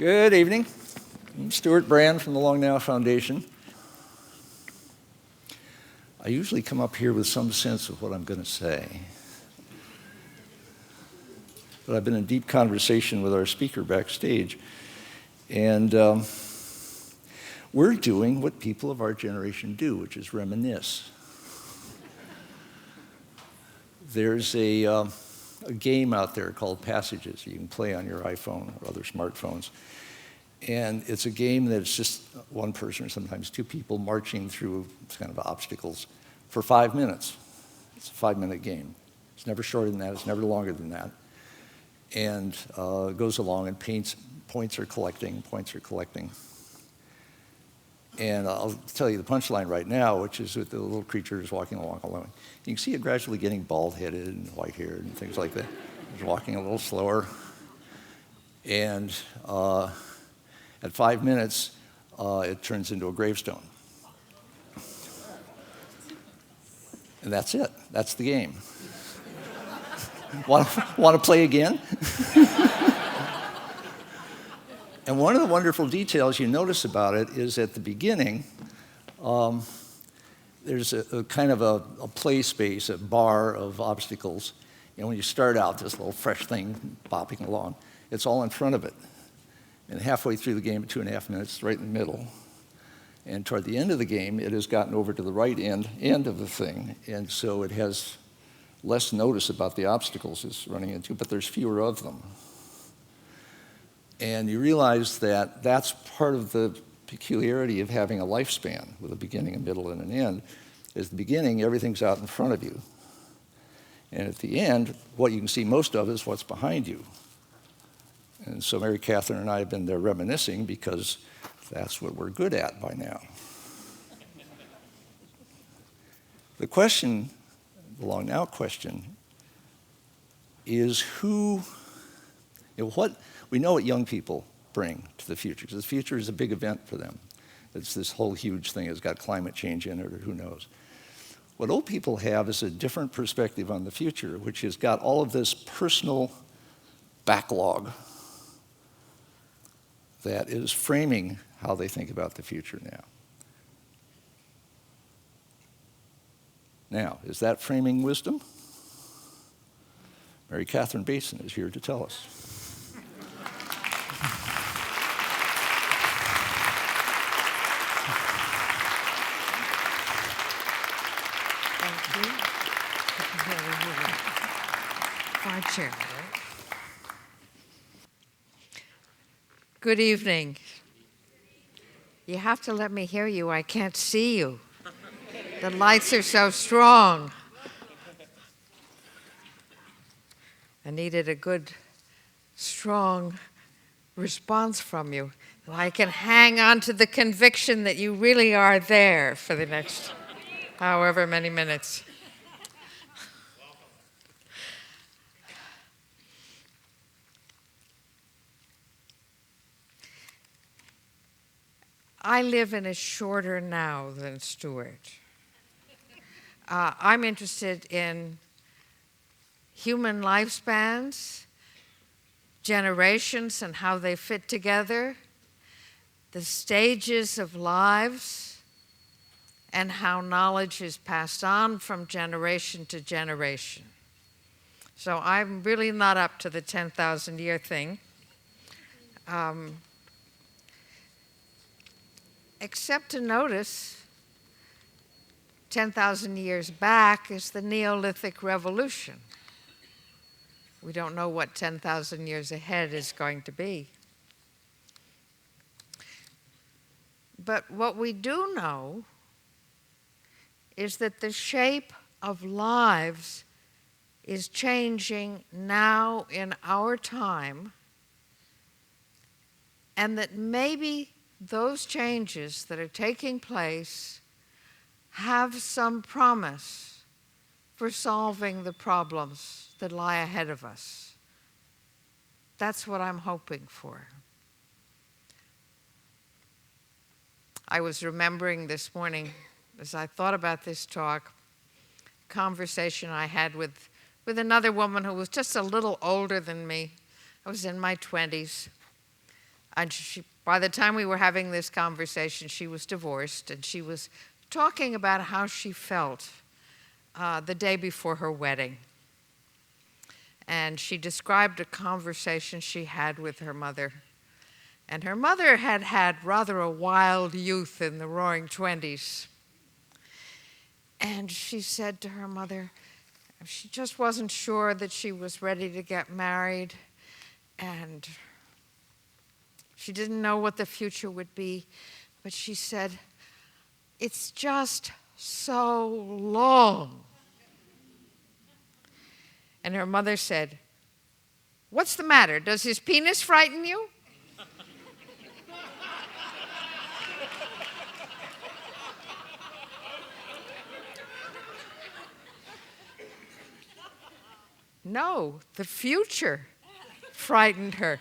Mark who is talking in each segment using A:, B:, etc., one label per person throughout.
A: Good evening. I'm Stuart Brand from the Long Now Foundation. I usually come up here with some sense of what I'm going to say. But I've been in deep conversation with our speaker backstage, and we're doing what people of our generation do, which is reminisce. There's a game out there called Passages you can play on your iPhone or other smartphones. And it's a game that's just one person or sometimes two people marching through kind of obstacles for 5 minutes. It's a 5-minute game. It's never shorter than that. It's never longer than that. And it goes along and points are collecting. And I'll tell you the punchline right now, which is with the little creatures walking along alone. You can see it gradually getting bald-headed and white-haired and things like that. It's walking a little slower. And at 5 minutes, it turns into a gravestone. And that's it. That's the game. Want to play again? And one of the wonderful details you notice about it is at the beginning, there's a kind of a play space, a bar of obstacles. And when you start out, this little fresh thing bopping along, it's all in front of it. And halfway through the game, 2.5 minutes, right in the middle. And toward the end of the game, it has gotten over to the right end of the thing. And so it has less notice about the obstacles it's running into, but there's fewer of them. And you realize that that's part of the peculiarity of having a lifespan with a beginning, a middle, and an end. At the beginning, everything's out in front of you. And at the end, what you can see most of is what's behind you. And so Mary Catherine and I have been there reminiscing because that's what we're good at by now. The question, the long now question, is what we know what young people bring to the future, because the future is a big event for them. It's this whole huge thing. It's got climate change in it, or who knows. What old people have is a different perspective on the future, which has got all of this personal backlog that is framing how they think about the future now. Now, is that framing wisdom? Mary Catherine Bateson is here to tell us.
B: Thank you. Our chair. Good evening. You have to let me hear you. I can't see you. The lights are so strong. I needed a good, strong response from you. And I can hang on to the conviction that you really are there for the next however many minutes. I live in a shorter now than Stuart. I'm interested in human lifespans, generations and how they fit together, the stages of lives, and how knowledge is passed on from generation to generation. So I'm really not up to the 10,000-year thing. Except to notice 10,000 years back is the Neolithic Revolution. We don't know what 10,000 years ahead is going to be. But what we do know is that the shape of lives is changing now in our time, and that maybe those changes that are taking place have some promise for solving the problems that lie ahead of us. That's what I'm hoping for. I was remembering this morning, as I thought about this talk, a conversation I had with another woman who was just a little older than me. I was in my 20s. And by the time we were having this conversation, she was divorced, and she was talking about how she felt the day before her wedding. And she described a conversation she had with her mother. And her mother had had rather a wild youth in the roaring 20s. And she said to her mother, she just wasn't sure that she was ready to get married, and she didn't know what the future would be. But she said, "It's just so long." And her mother said, "What's the matter? Does his penis frighten you?" No, the future frightened her.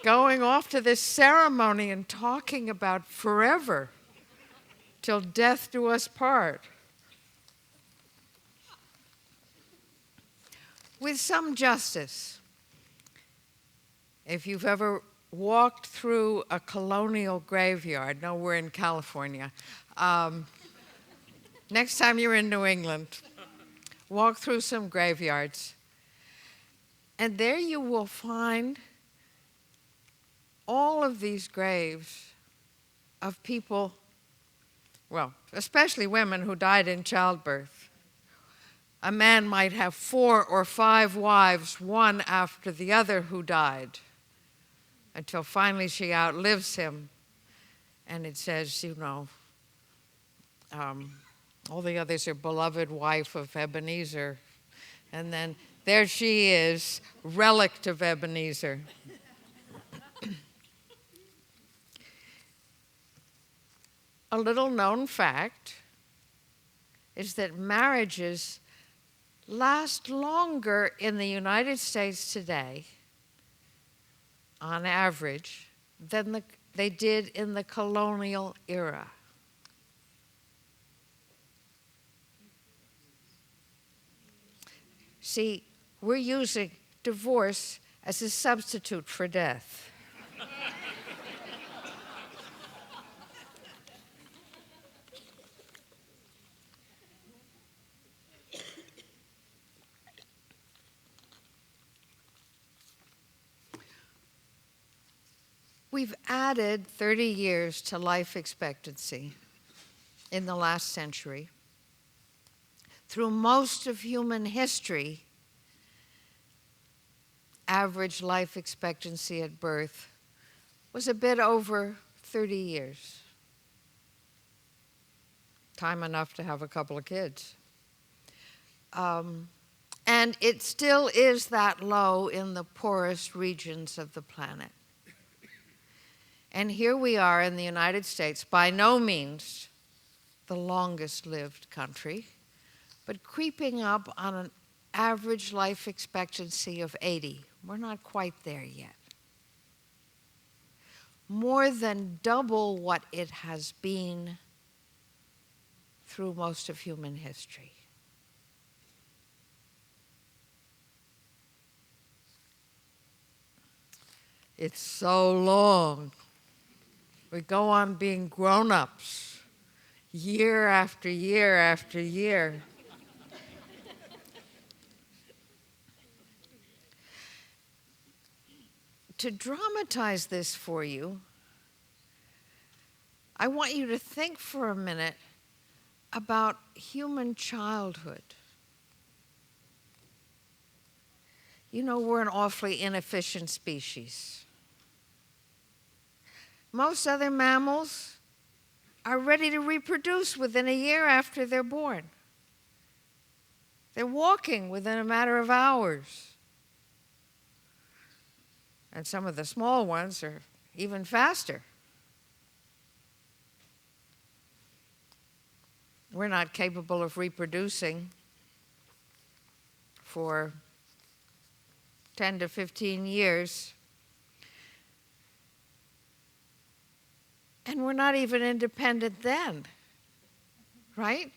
B: Going off to this ceremony and talking about forever, till death do us part. With some justice, if you've ever walked through a colonial graveyard, no, we're in California, next time you're in New England, walk through some graveyards, and there you will find all of these graves of people, well, especially women who died in childbirth. A man might have 4 or 5 wives, one after the other, who died, until finally she outlives him. And it says, all the others are beloved wife of Ebenezer. And then there she is, relict of Ebenezer. A little known fact is that marriages last longer in the United States today, on average, than they did in the colonial era. See, we're using divorce as a substitute for death. We've added 30 years to life expectancy in the last century. Through most of human history, average life expectancy at birth was a bit over 30 years. Time enough to have a couple of kids. And it still is that low in the poorest regions of the planet. And here we are in the United States, by no means the longest lived country, but creeping up on an average life expectancy of 80. We're not quite there yet. More than double what it has been through most of human history. It's so long. We go on being grown-ups year after year after year. To dramatize this for you, I want you to think for a minute about human childhood. You know, we're an awfully inefficient species. Most other mammals are ready to reproduce within a year after they're born. They're walking within a matter of hours. And some of the small ones are even faster. We're not capable of reproducing for 10 to 15 years. And we're not even independent then, right?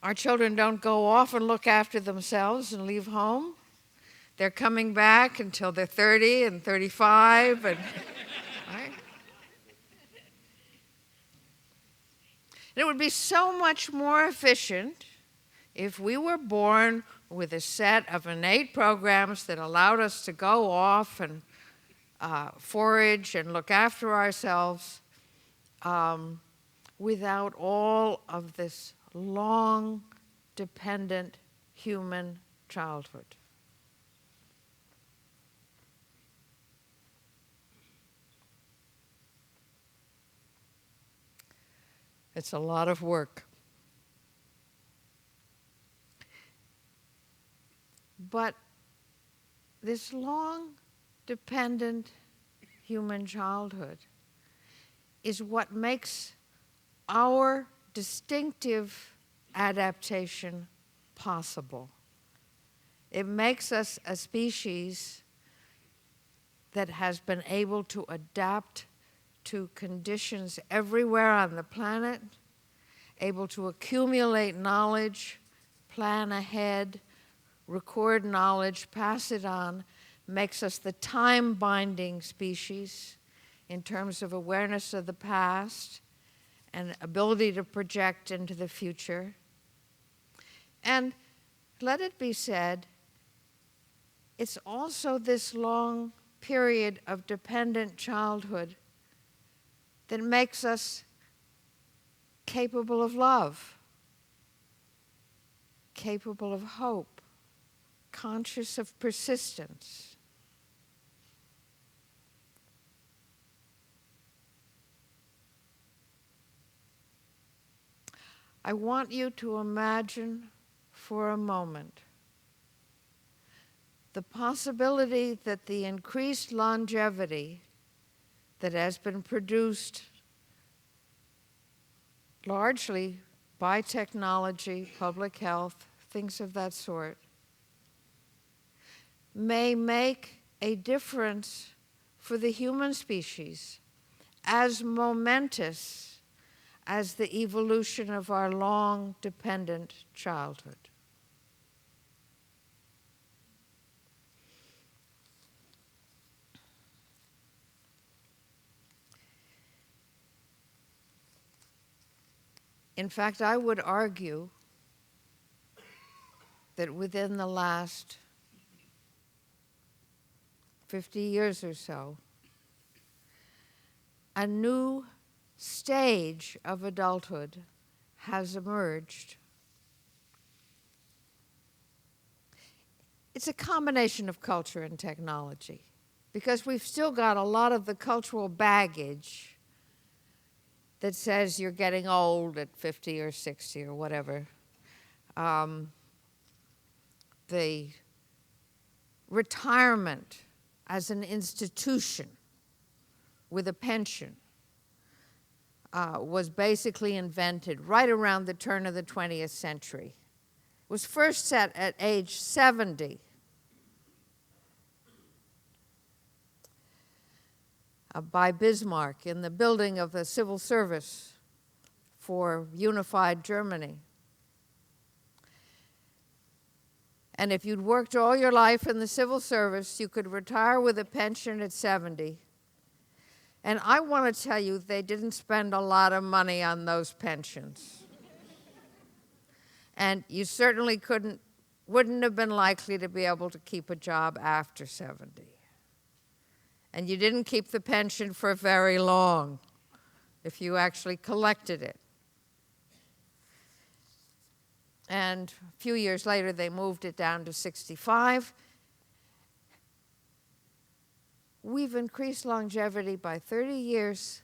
B: Our children don't go off and look after themselves and leave home. they're coming back until they're 30 and 35, and right? It would be so much more efficient if we were born with a set of innate programs that allowed us to go off and forage and look after ourselves without all of this long, dependent human childhood. It's a lot of work. But this long, dependent human childhood is what makes our distinctive adaptation possible. It makes us a species that has been able to adapt to conditions everywhere on the planet, able to accumulate knowledge, plan ahead, record knowledge, pass it on, makes us the time-binding species in terms of awareness of the past and ability to project into the future. And let it be said, it's also this long period of dependent childhood that makes us capable of love, capable of hope, conscious of persistence. I want you to imagine for a moment the possibility that the increased longevity that has been produced largely by technology, public health, things of that sort, may make a difference for the human species as momentous as the evolution of our long dependent childhood. In fact, I would argue that within the last 50 years or so, a new stage of adulthood has emerged. It's a combination of culture and technology, because we've still got a lot of the cultural baggage that says you're getting old at 50 or 60 or whatever. The retirement as an institution with a pension was basically invented right around the turn of the 20th century. It was first set at age 70. By Bismarck in the building of the civil service for unified Germany. And if you'd worked all your life in the civil service, you could retire with a pension at 70. And I want to tell you, they didn't spend a lot of money on those pensions. And you certainly wouldn't have been likely to be able to keep a job after 70. And you didn't keep the pension for very long if you actually collected it. And a few years later, they moved it down to 65. We've increased longevity by 30 years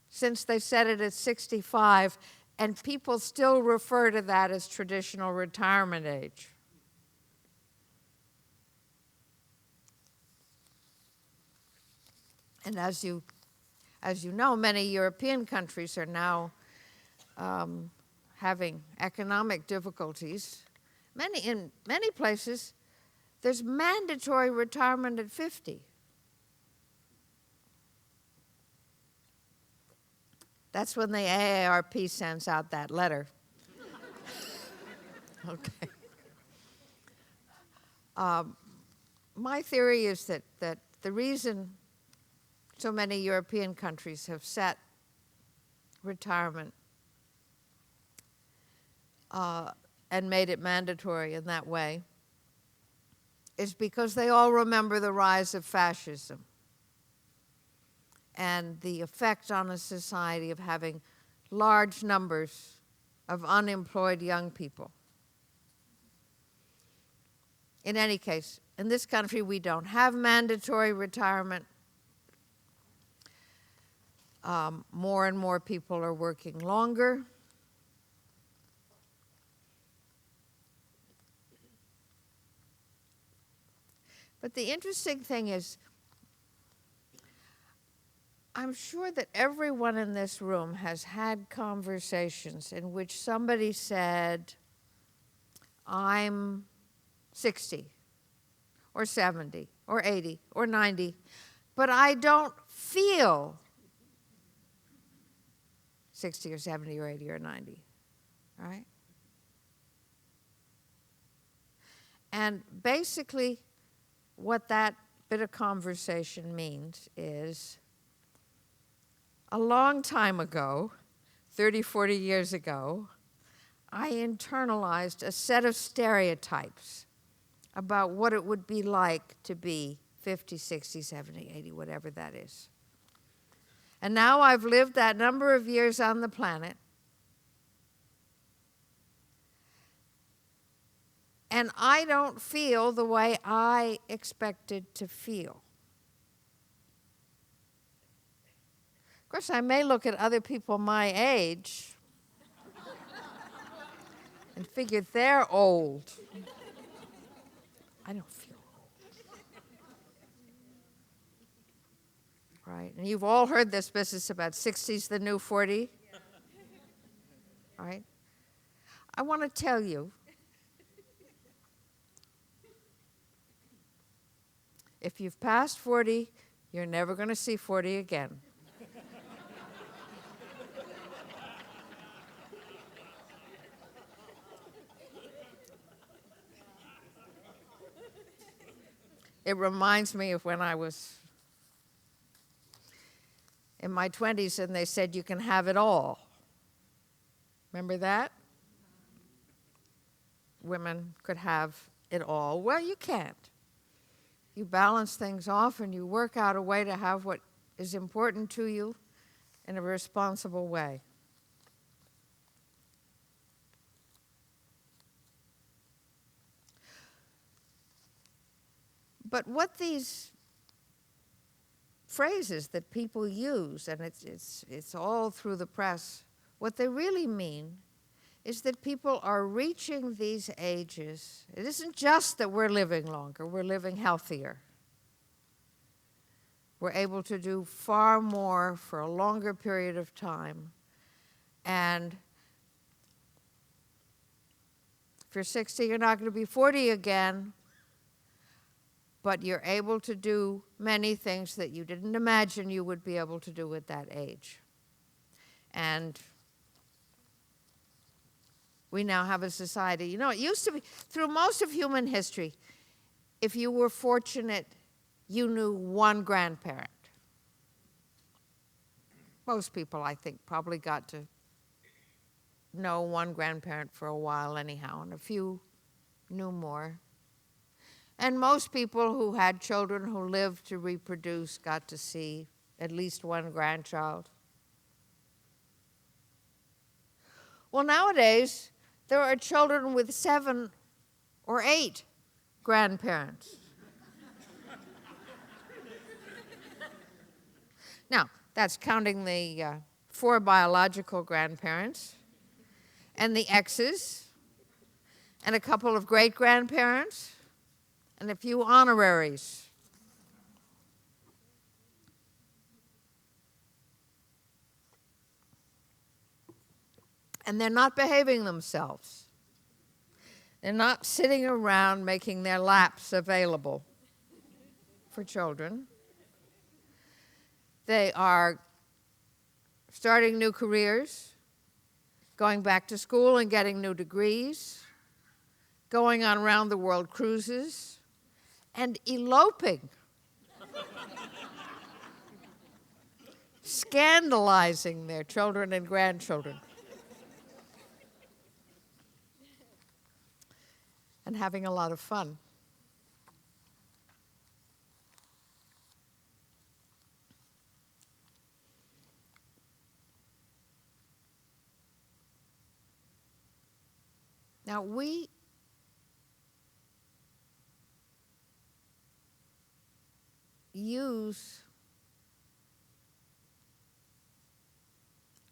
B: since they set it at 65, and people still refer to that as traditional retirement age. And as you know, many European countries are now having economic difficulties. In many places, there's mandatory retirement at 50. That's when the AARP sends out that letter. Okay. my theory is that the reason so many European countries have set retirement and made it mandatory in that way is because they all remember the rise of fascism and the effect on a society of having large numbers of unemployed young people. In any case, in this country, we don't have mandatory retirement. More and more people are working longer. But the interesting thing is, I'm sure that everyone in this room has had conversations in which somebody said, I'm 60 or 70 or 80 or 90, but I don't feel 60 or 70 or 80 or 90, right? And basically, what that bit of conversation means is a long time ago, 30, 40 years ago, I internalized a set of stereotypes about what it would be like to be 50, 60, 70, 80, whatever that is. And now I've lived that number of years on the planet, and I don't feel the way I expected to feel. Of course, I may look at other people my age and figure they're old. I don't feel old. Right? And you've all heard this business about 60's the new 40. Right? I want to tell you, if you've passed 40, you're never going to see 40 again. It reminds me of when I was in my 20s and they said you can have it all. Remember that? Women could have it all. Well, you can't. You balance things off and you work out a way to have what is important to you in a responsible way. But what these phrases that people use, and it's all through the press, what they really mean is that people are reaching these ages. It isn't just that we're living longer, we're living healthier. We're able to do far more for a longer period of time. And if you're 60, you're not going to be 40 again, but you're able to do many things that you didn't imagine you would be able to do at that age. And we now have a society. You know, it used to be, through most of human history, if you were fortunate, you knew one grandparent. Most people, I think, probably got to know one grandparent for a while anyhow, and a few knew more. And most people who had children who lived to reproduce got to see at least one grandchild. Well, nowadays, there are children with 7 or 8 grandparents. Now, that's counting the 4 biological grandparents and the exes and a couple of great-grandparents and a few honoraries. And they're not behaving themselves. They're not sitting around making their laps available for children. They are starting new careers, going back to school and getting new degrees, going on round-the-world cruises, and eloping, scandalizing their children and grandchildren, and having a lot of fun. Now, we use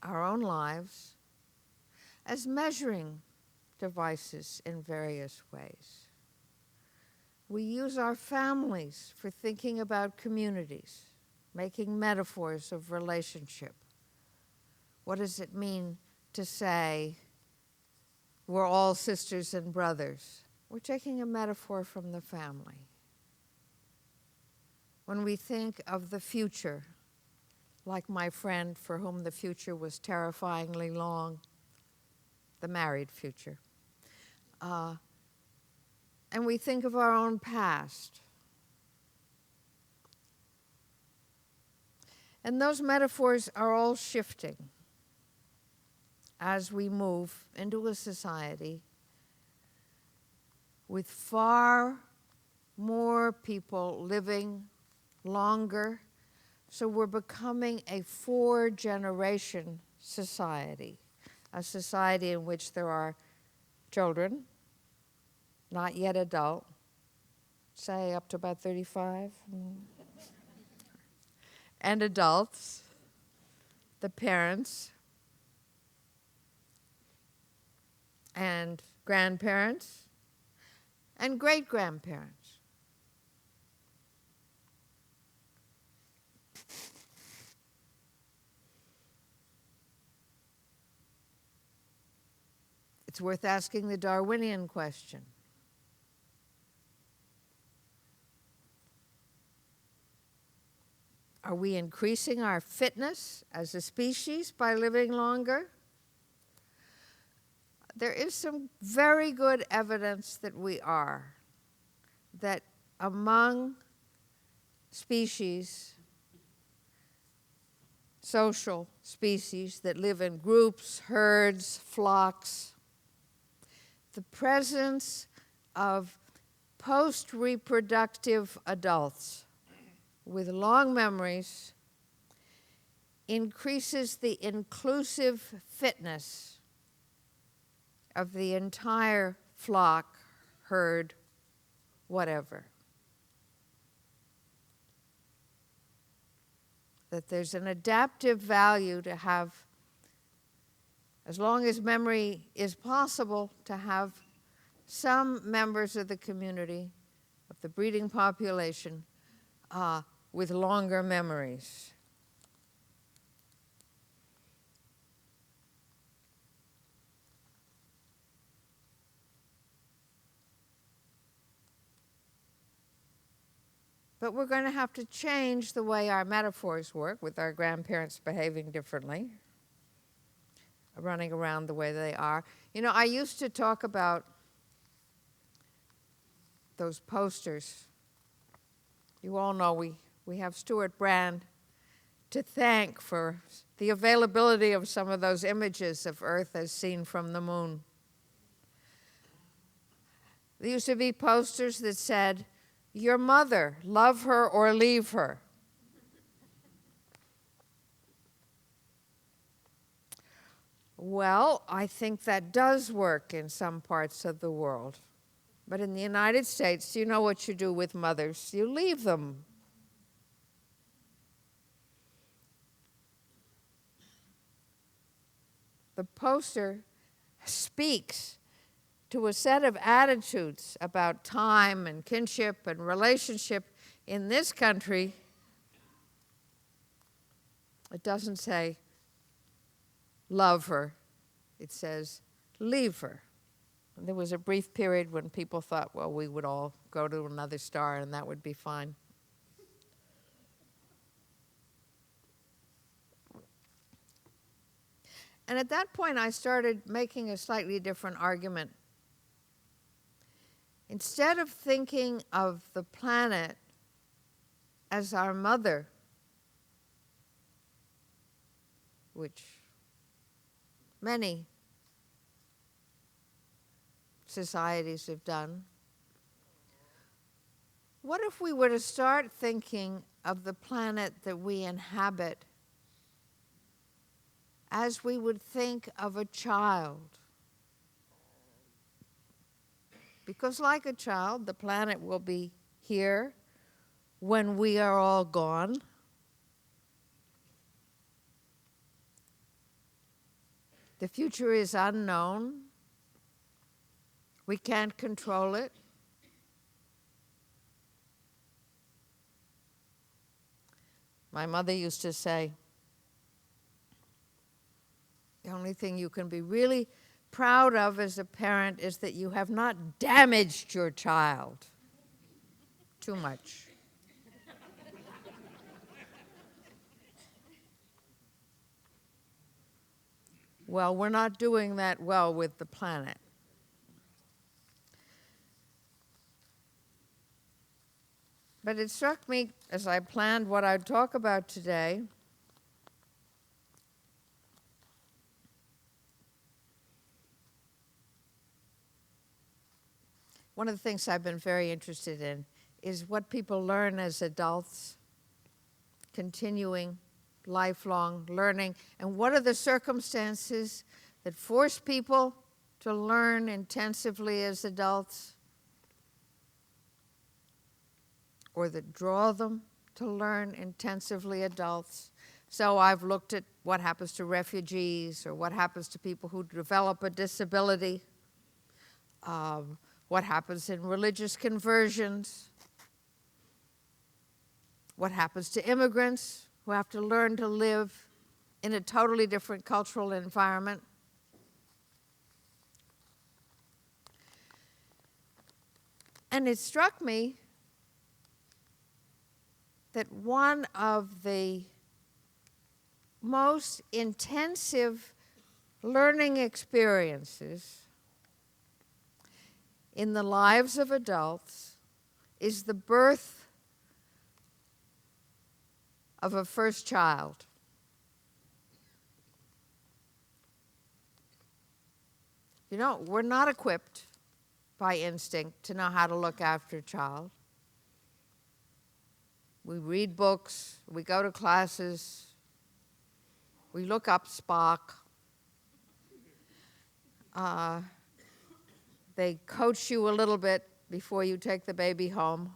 B: our own lives as measuring devices in various ways. We use our families for thinking about communities, making metaphors of relationship. What does it mean to say, we're all sisters and brothers? We're taking a metaphor from the family. When we think of the future, like my friend for whom the future was terrifyingly long, the married future, and we think of our own past. And those metaphors are all shifting as we move into a society with far more people living longer. So we're becoming a 4-generation society, a society in which there are children, not yet adult, say up to about 35, and adults, the parents, and grandparents, and great-grandparents. It's worth asking the Darwinian question. Are we increasing our fitness as a species by living longer? There is some very good evidence that we are, that among species, social species that live in groups, herds, flocks, the presence of post-reproductive adults with long memories increases the inclusive fitness of the entire flock, herd, whatever. That there's an adaptive value to have, as long as memory is possible, to have some members of the community, of the breeding population, with longer memories. But we're going to have to change the way our metaphors work, with our grandparents behaving differently, running around the way they are. You know, I used to talk about those posters. You all know we have Stuart Brand to thank for the availability of some of those images of Earth as seen from the moon. There used to be posters that said, "Your mother, love her or leave her." Well, I think that does work in some parts of the world. But in the United States, you know what you do with mothers. You leave them. The poster speaks to a set of attitudes about time and kinship and relationship in this country. It doesn't say love her. It says leave her. And there was a brief period when people thought, well, we would all go to another star and that would be fine. And at that point, I started making a slightly different argument. Instead of thinking of the planet as our mother, which many societies have done, what if we were to start thinking of the planet that we inhabit as we would think of a child? Because like a child, the planet will be here when we are all gone. The future is unknown. We can't control it. My mother used to say, the only thing you can be really proud of as a parent is that you have not damaged your child too much. Well, we're not doing that well with the planet. But it struck me as I planned what I'd talk about today, one of the things I've been very interested in is what people learn as adults, continuing lifelong learning, and what are the circumstances that force people to learn intensively as adults, or that draw them to learn intensively adults. So I've looked at what happens to refugees, or what happens to people who develop a disability, what happens in religious conversions, what happens to immigrants who have to learn to live in a totally different cultural environment. And it struck me that one of the most intensive learning experiences in the lives of adults is the birth of a first child. You know, we're not equipped by instinct to know how to look after a child. We read books, we go to classes, we look up Spock. They coach you a little bit before you take the baby home.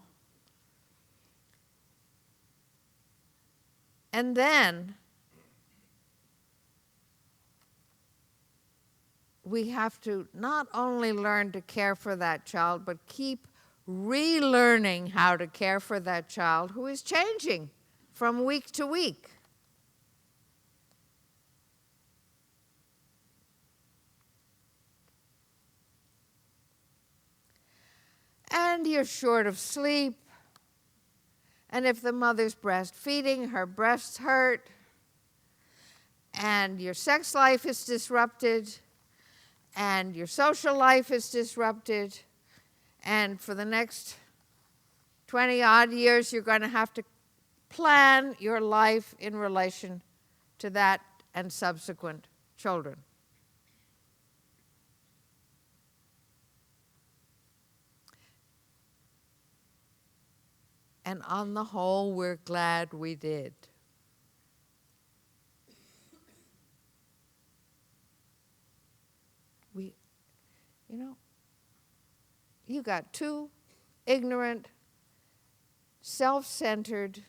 B: And then we have to not only learn to care for that child, but keep relearning how to care for that child who is changing from week to week. And you're short of sleep. And if the mother's breastfeeding, her breasts hurt. And your sex life is disrupted. And your social life is disrupted. And for the next 20-odd years, you're going to have to plan your life in relation to that and subsequent children. And on the whole, we're glad we did. You got two ignorant, self-centered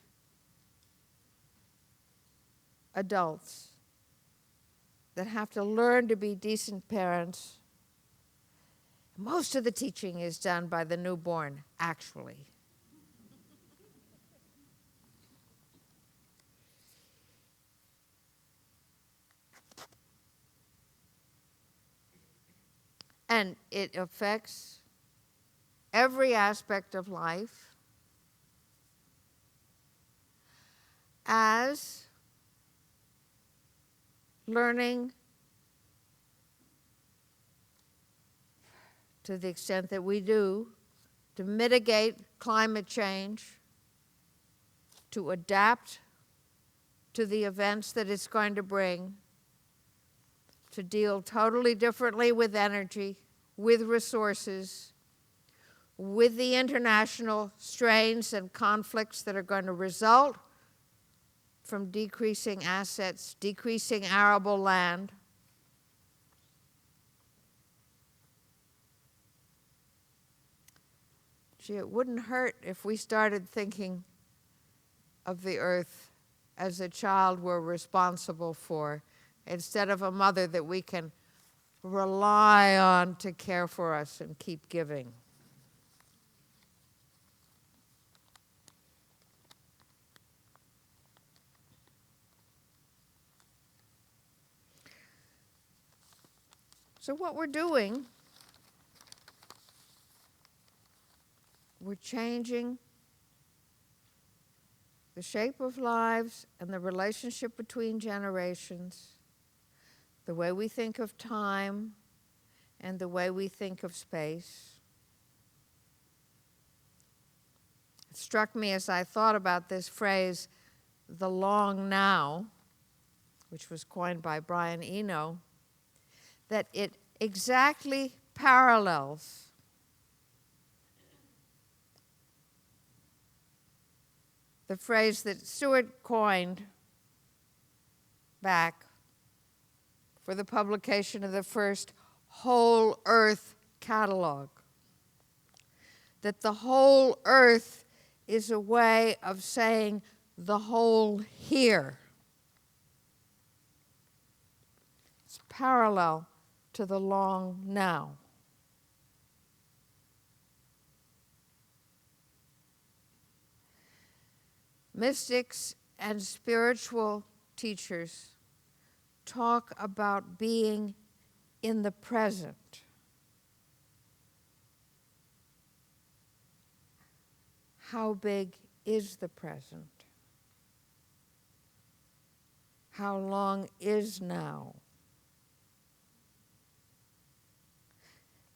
B: adults that have to learn to be decent parents. Most of the teaching is done by the newborn, actually. And it affects every aspect of life as learning, to the extent that we do, to mitigate climate change, to adapt to the events that it's going to bring, to deal totally differently with energy, with resources, with the international strains and conflicts that are going to result from decreasing assets, decreasing arable land. Gee, it wouldn't hurt if we started thinking of the earth as a child we're responsible for, instead of a mother that we can rely on to care for us and keep giving. So what we're doing, we're changing the shape of lives and the relationship between generations, the way we think of time and the way we think of space. It struck me as I thought about this phrase, the long now, which was coined by Brian Eno, that it exactly parallels the phrase that Stewart coined back for the publication of the first Whole Earth catalog. That the whole earth is a way of saying the whole here. It's parallel to the long now. Mystics and spiritual teachers talk about being in the present. How big is the present? How long is now?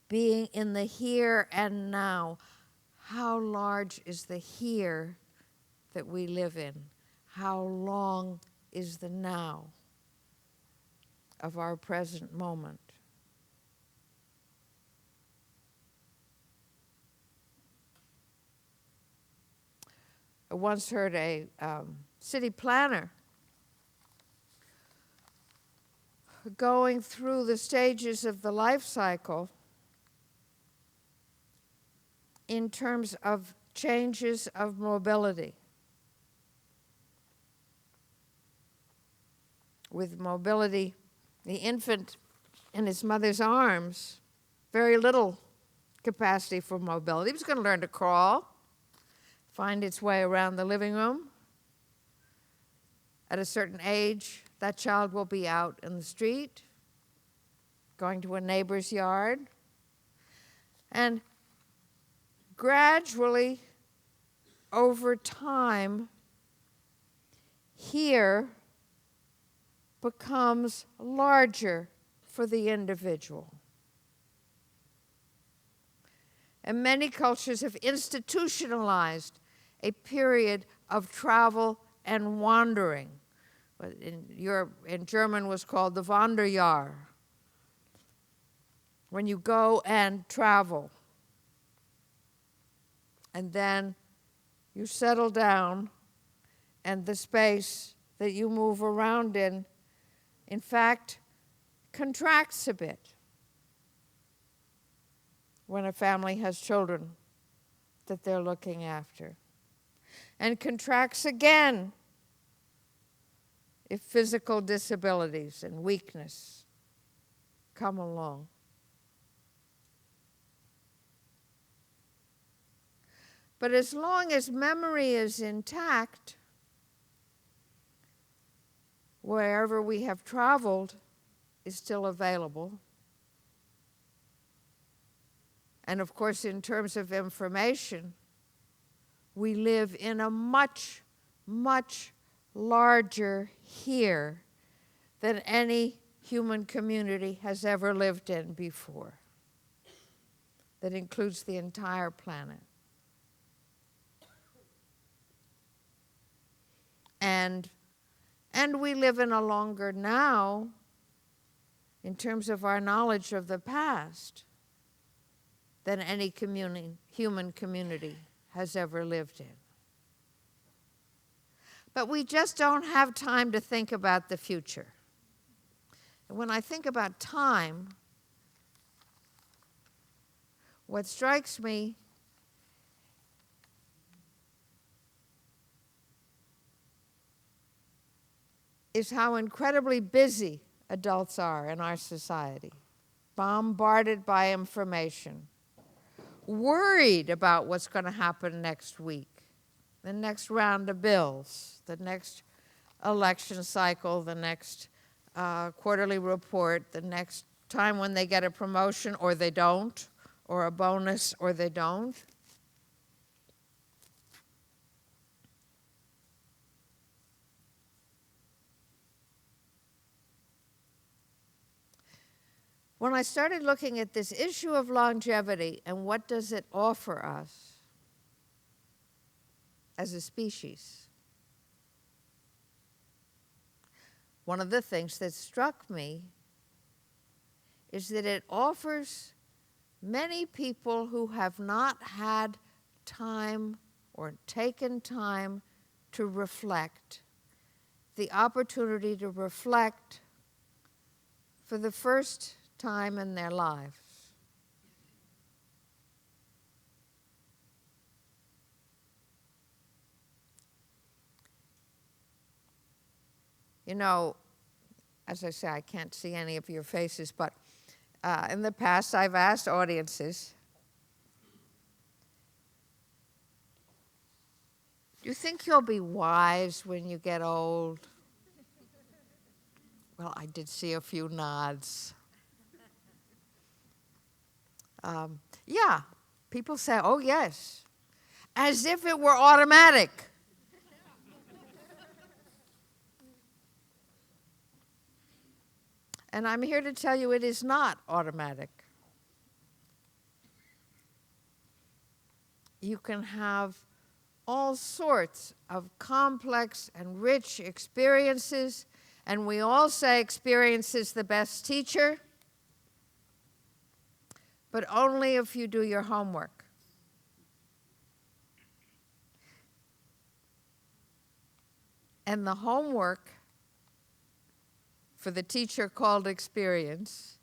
B: Being in the here and now. How large is the here that we live in? How long is the now of our present moment? I once heard a city planner going through the stages of the life cycle in terms of changes of mobility. With mobility, the infant in his mother's arms, very little capacity for mobility. He was going to learn to crawl, find its way around the living room. At a certain age, that child will be out in the street, going to a neighbor's yard, and gradually, over time, here becomes larger for the individual. And many cultures have institutionalized a period of travel and wandering. In German was called the Wanderjahr, when you go and travel. And then you settle down, and the space that you move around in fact, contracts a bit when a family has children that they're looking after, and contracts again if physical disabilities and weakness come along. But as long as memory is intact, wherever we have traveled is still available. And of course, in terms of information, we live in a much, much larger here than any human community has ever lived in before. That includes the entire planet. And we live in a longer now in terms of our knowledge of the past than any human community has ever lived in. But we just don't have time to think about the future. And when I think about time, what strikes me is how incredibly busy adults are in our society, bombarded by information, worried about what's going to happen next week, the next round of bills, the next election cycle, the next quarterly report, the next time when they get a promotion or they don't, or a bonus or they don't. When I started looking at this issue of longevity and what does it offer us as a species, one of the things that struck me is that it offers many people who have not had time or taken time to reflect, the opportunity to reflect for the first time in their lives. You know, as I say, I can't see any of your faces, but in the past I've asked audiences, do you think you'll be wise when you get old? Well, I did see a few nods. Yeah, people say, oh yes, as if it were automatic. And I'm here to tell you it is not automatic. You can have all sorts of complex and rich experiences, and we all say experience is the best teacher, but only if you do your homework. And the homework for the teacher called experience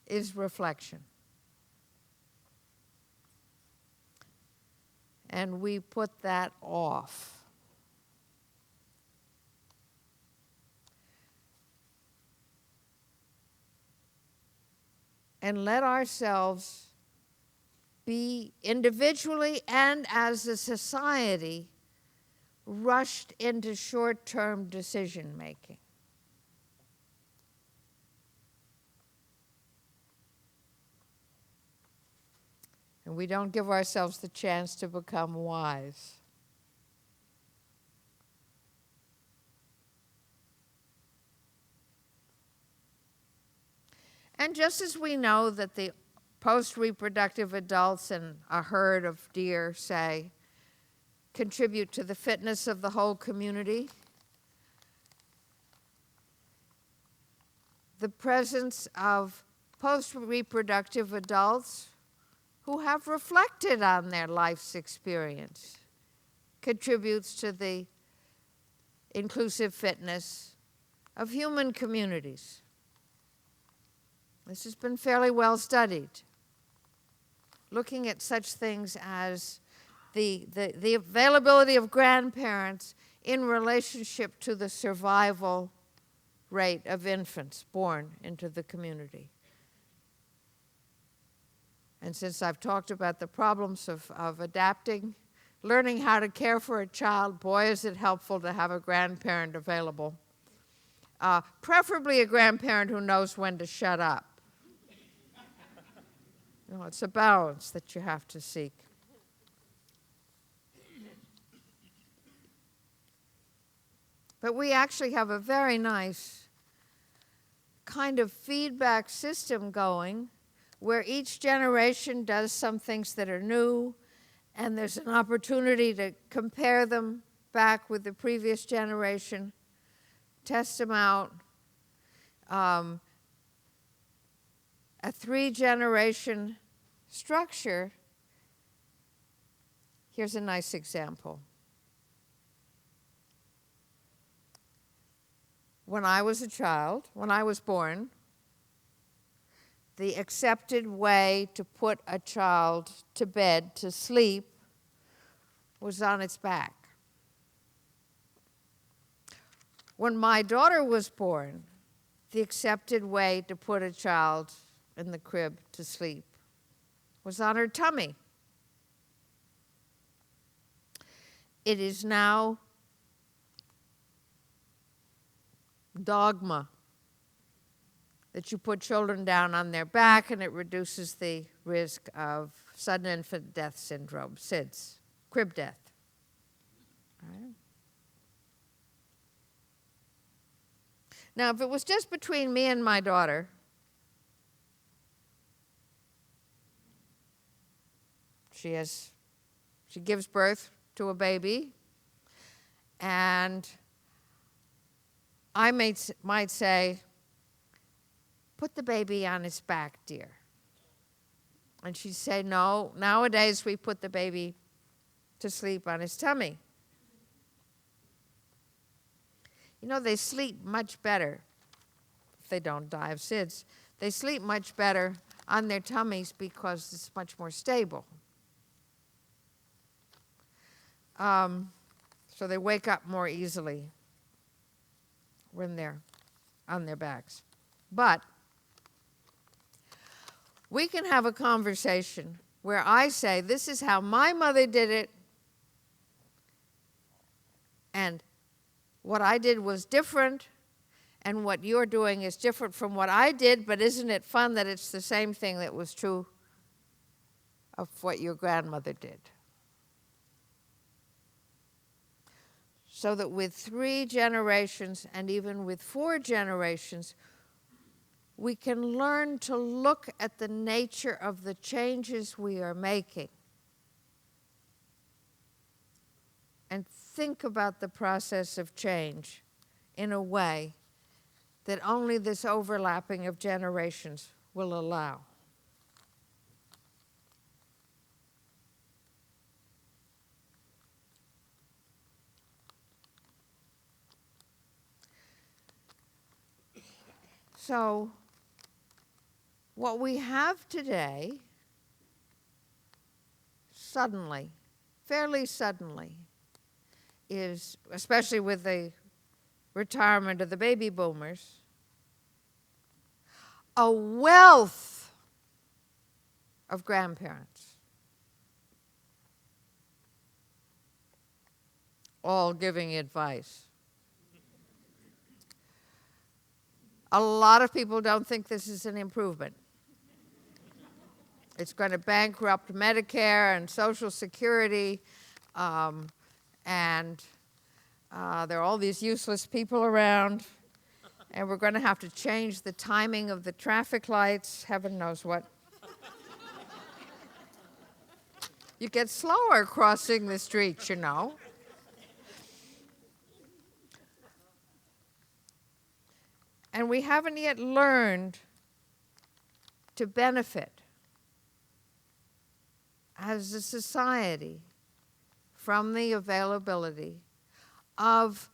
B: is reflection. And we put that off. And let ourselves be individually and as a society rushed into short-term decision making. And we don't give ourselves the chance to become wise. And just as we know that the post-reproductive adults in a herd of deer, say, contribute to the fitness of the whole community, the presence of post-reproductive adults who have reflected on their life's experience contributes to the inclusive fitness of human communities. This has been fairly well studied, looking at such things as the availability of grandparents in relationship to the survival rate of infants born into the community. And since I've talked about the problems of adapting, learning how to care for a child, boy, is it helpful to have a grandparent available. Preferably a grandparent who knows when to shut up. You know, it's a balance that you have to seek. But we actually have a very nice kind of feedback system going where each generation does some things that are new, and there's an opportunity to compare them back with the previous generation, test them out. A 3-generation structure, here's a nice example. When I was a child, when I was born, the accepted way to put a child to bed, to sleep, was on its back. When my daughter was born, the accepted way to put a child in the crib to sleep was on her tummy. It is now dogma that you put children down on their back, and it reduces the risk of sudden infant death syndrome, SIDS, crib death. Right? Now, if it was just between me and my daughter, she gives birth to a baby, and I might say, put the baby on its back, dear. And she'd say, no, nowadays we put the baby to sleep on his tummy. You know, they sleep much better, if they don't die of SIDS, they sleep much better on their tummies because it's much more stable. So they wake up more easily when they're on their backs. But we can have a conversation where I say, this is how my mother did it, and what I did was different, and what you're doing is different from what I did, but isn't it fun that it's the same thing that was true of what your grandmother did? So that with 3 generations and even with 4 generations, we can learn to look at the nature of the changes we are making and think about the process of change in a way that only this overlapping of generations will allow. So, what we have today, suddenly, fairly suddenly, is, especially with the retirement of the baby boomers, a wealth of grandparents, all giving advice. A lot of people don't think this is an improvement. It's going to bankrupt Medicare and Social Security, and there are all these useless people around, and we're going to have to change the timing of the traffic lights, heaven knows what. You get slower crossing the street, you know. And we haven't yet learned to benefit as a society from the availability of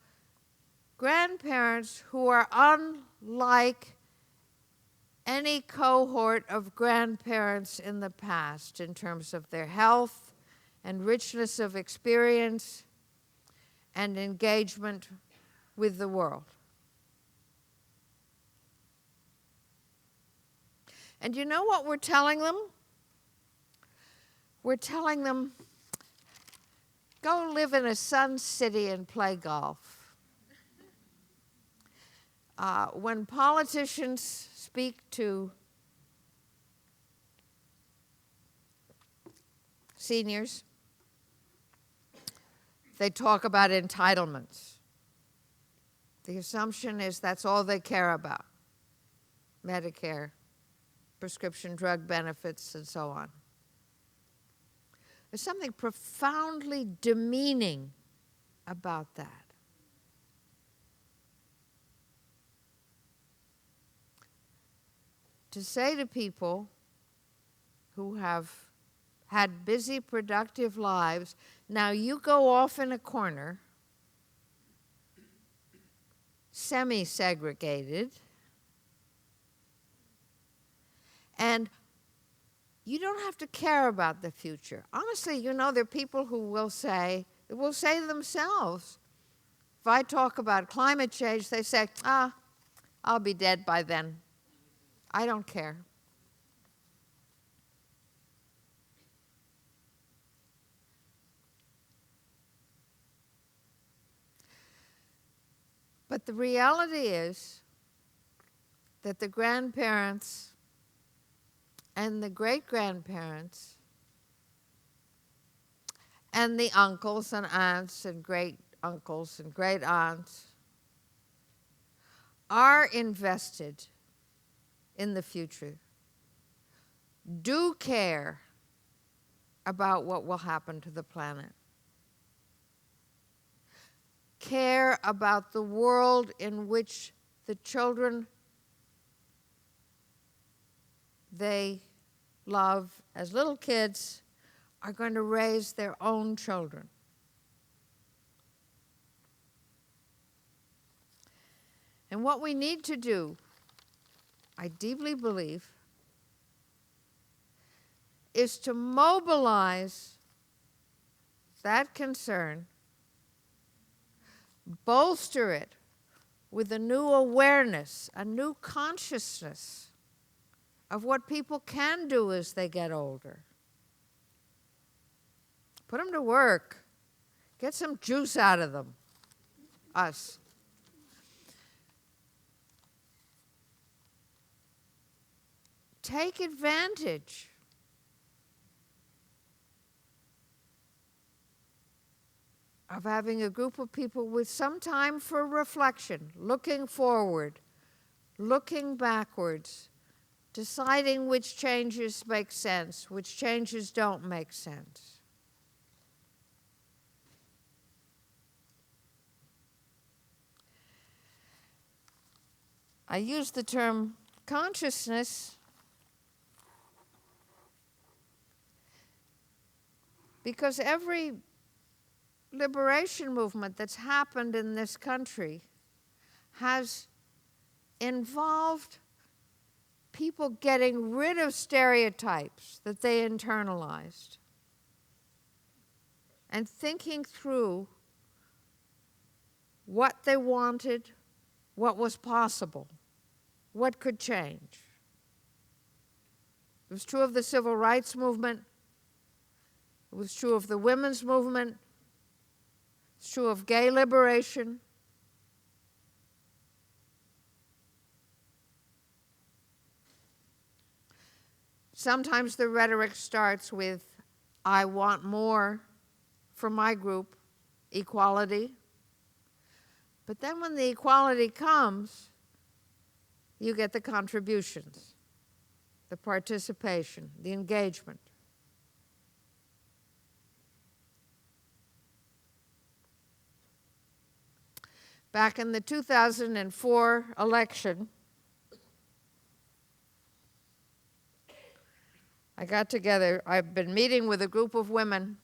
B: grandparents who are unlike any cohort of grandparents in the past in terms of their health and richness of experience and engagement with the world. And you know what we're telling them? We're telling them, go live in a sun city and play golf. When politicians speak to seniors, they talk about entitlements. The assumption is that's all they care about. Medicare, prescription drug benefits, and so on. There's something profoundly demeaning about that. To say to people who have had busy, productive lives, now you go off in a corner, semi-segregated, and you don't have to care about the future. Honestly, you know, there are people who will say themselves, if I talk about climate change, they say, I'll be dead by then. I don't care. But the reality is that the grandparents and the great-grandparents and the uncles and aunts and great-uncles and great-aunts are invested in the future, do care about what will happen to the planet, care about the world in which the children they love as little kids are going to raise their own children. And what we need to do, I deeply believe, is to mobilize that concern, bolster it with a new awareness, a new consciousness of what people can do as they get older. Put them to work. Get some juice out of them, us. Take advantage of having a group of people with some time for reflection, looking forward, looking backwards, deciding which changes make sense, which changes don't make sense. I use the term consciousness because every liberation movement that's happened in this country has involved people getting rid of stereotypes that they internalized and thinking through what they wanted, what was possible, what could change. It was true of the civil rights movement. It was true of the women's movement. It's true of gay liberation. Sometimes the rhetoric starts with, I want more for my group, equality. But then when the equality comes, you get the contributions, the participation, the engagement. Back in the 2004 election, I got together, I've been meeting with a group of women,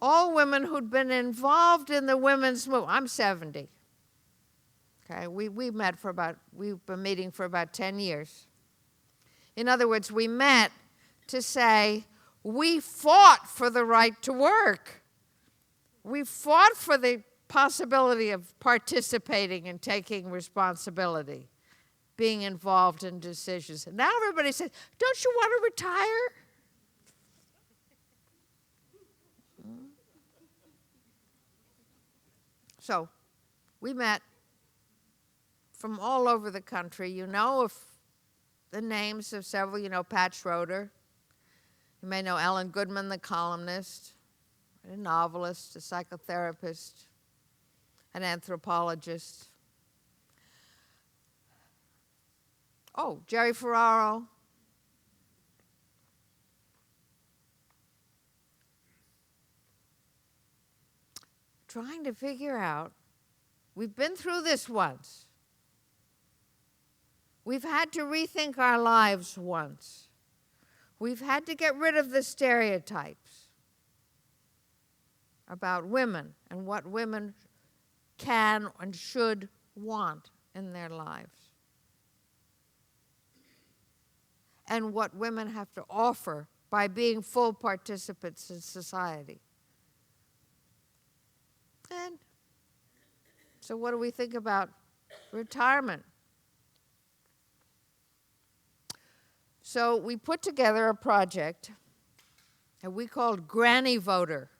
B: all women who'd been involved in the women's movement. I'm 70. Okay, we've been meeting for about 10 years. In other words, we met to say, we fought for the right to work. We fought for the possibility of participating and taking responsibility, being involved in decisions. And now everybody says, don't you want to retire? So we met from all over the country. You know of the names of several, you know Pat Schroeder. You may know Ellen Goodman, the columnist, a novelist, a psychotherapist, an anthropologist. Oh, Jerry Ferraro. trying to figure out, we've been through this once. We've had to rethink our lives once. We've had to get rid of the stereotypes about women and what women can and should want in their lives, and what women have to offer by being full participants in society. And so what do we think about retirement? So we put together a project that we called Granny Voter.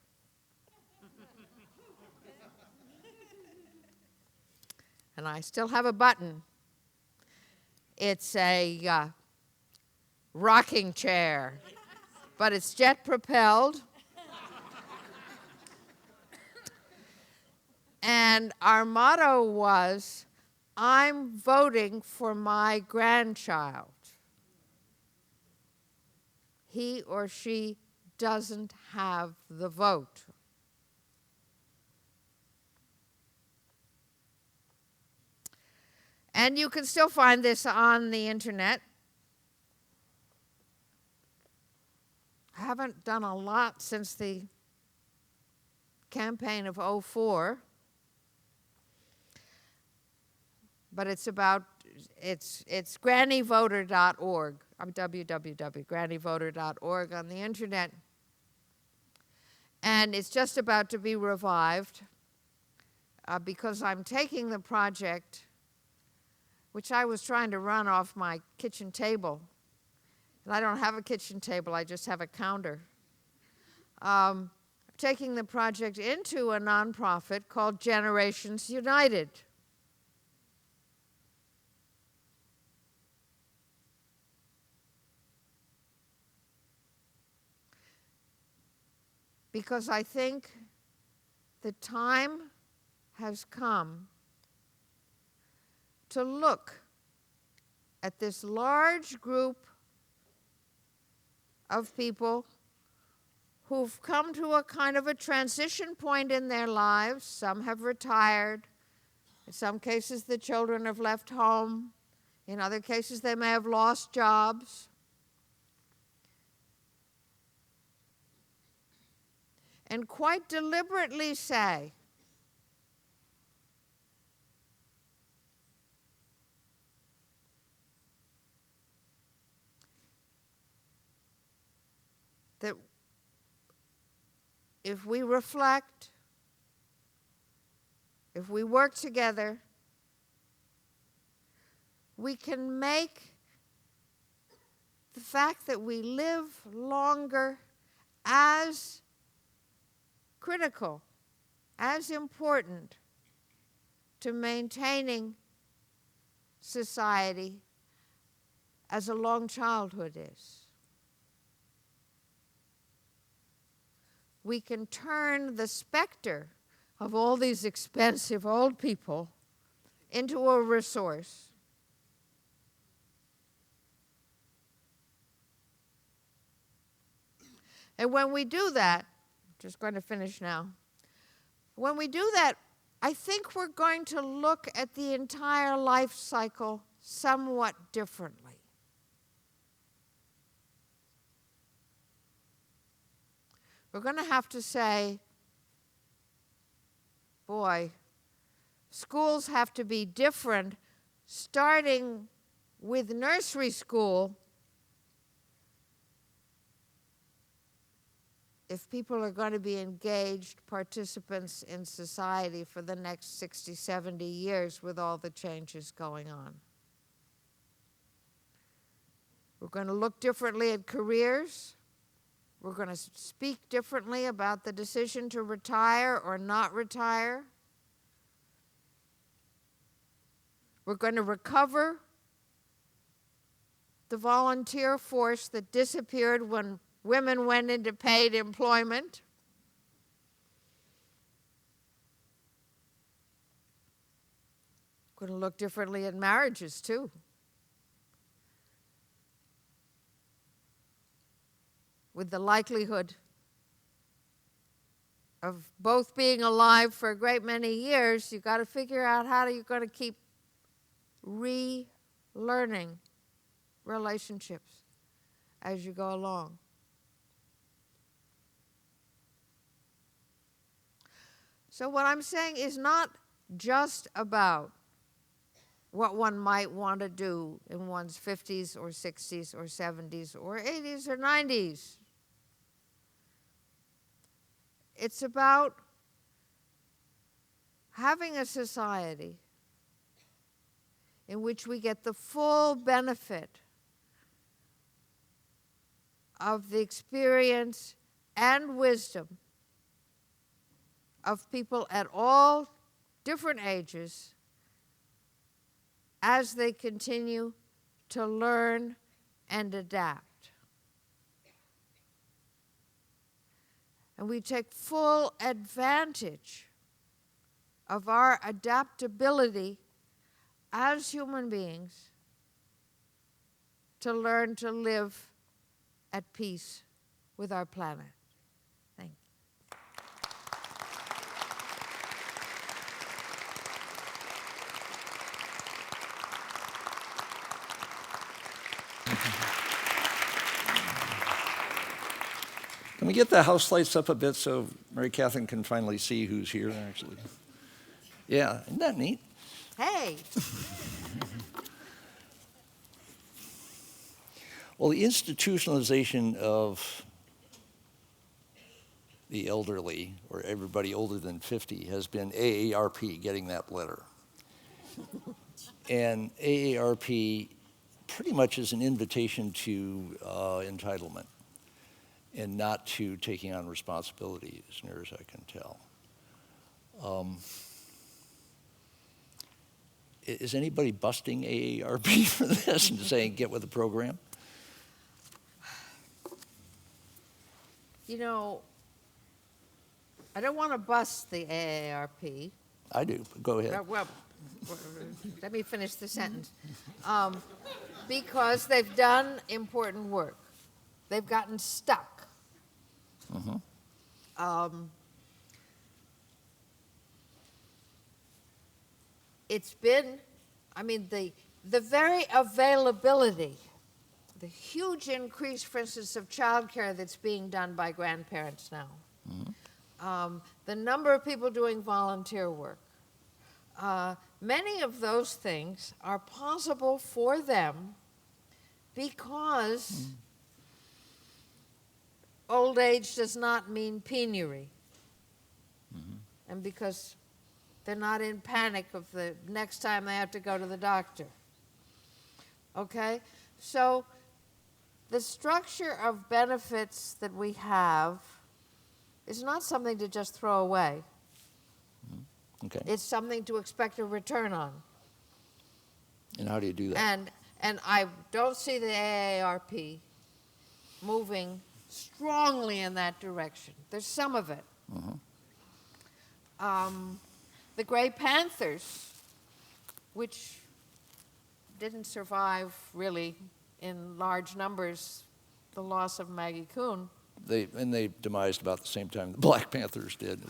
B: And I still have a button. It's a rocking chair, but it's jet propelled. And our motto was, I'm voting for my grandchild. He or she doesn't have the vote. And you can still find this on the internet. I haven't done a lot since the campaign of '04, but it's grannyvoter.org. I'm www.grannyvoter.org on the internet. And it's just about to be revived because I'm taking the project, which I was trying to run off my kitchen table. And I don't have a kitchen table, I just have a counter. Taking the project into a nonprofit called Generations United. Because I think the time has come to look at this large group of people who've come to a kind of a transition point in their lives. Some have retired. In some cases, the children have left home. In other cases, they may have lost jobs. And quite deliberately say, that if we reflect, if we work together, we can make the fact that we live longer as critical, as important to maintaining society as a long childhood is. We can turn the specter of all these expensive old people into a resource. And when we do that, just going to finish now. When we do that, I think we're going to look at the entire life cycle somewhat differently. We're going to have to say, boy, schools have to be different, starting with nursery school, if people are going to be engaged participants in society for the next 60, 70 years with all the changes going on. We're going to look differently at careers. We're going to speak differently about the decision to retire or not retire. We're going to recover the volunteer force that disappeared when women went into paid employment. We're going to look differently at marriages, too. With the likelihood of both being alive for a great many years, you've got to figure out how you're going to keep relearning relationships as you go along. So what I'm saying is not just about what one might want to do in one's 50s or 60s or 70s or 80s or 90s. It's about having a society in which we get the full benefit of the experience and wisdom of people at all different ages as they continue to learn and adapt. And we take full advantage of our adaptability as human beings to learn to live at peace with our planet. Thank you.
A: Can we get the house lights up a bit so Mary Catherine can finally see who's here, actually? Yeah, isn't that neat?
B: Hey!
A: Well, the institutionalization of the elderly, or everybody older than 50, has been AARP getting that letter. And AARP pretty much is an invitation to entitlement and not to taking on responsibility, as near as I can tell. Is anybody busting AARP for this and saying, get with the program?
B: You know, I don't want to bust the AARP.
A: I do, but go ahead.
B: Well, let me finish the sentence. Because they've done important work. They've gotten stuck. It's been, I mean, the very availability, the huge increase, for instance, of childcare that's being done by grandparents now. The number of people doing volunteer work. Many of those things are possible for them because old age does not mean penury. And because they're not in panic of the next time they have to go to the doctor. Okay? So the structure of benefits that we have is not something to just throw away.
A: Okay.
B: It's something to expect a return on.
A: And how do you do that?
B: And I don't see the AARP moving strongly in that direction. There's some of it. The Gray Panthers, which didn't survive really in large numbers the loss of Maggie Kuhn.
A: They demised about the same time the Black Panthers did.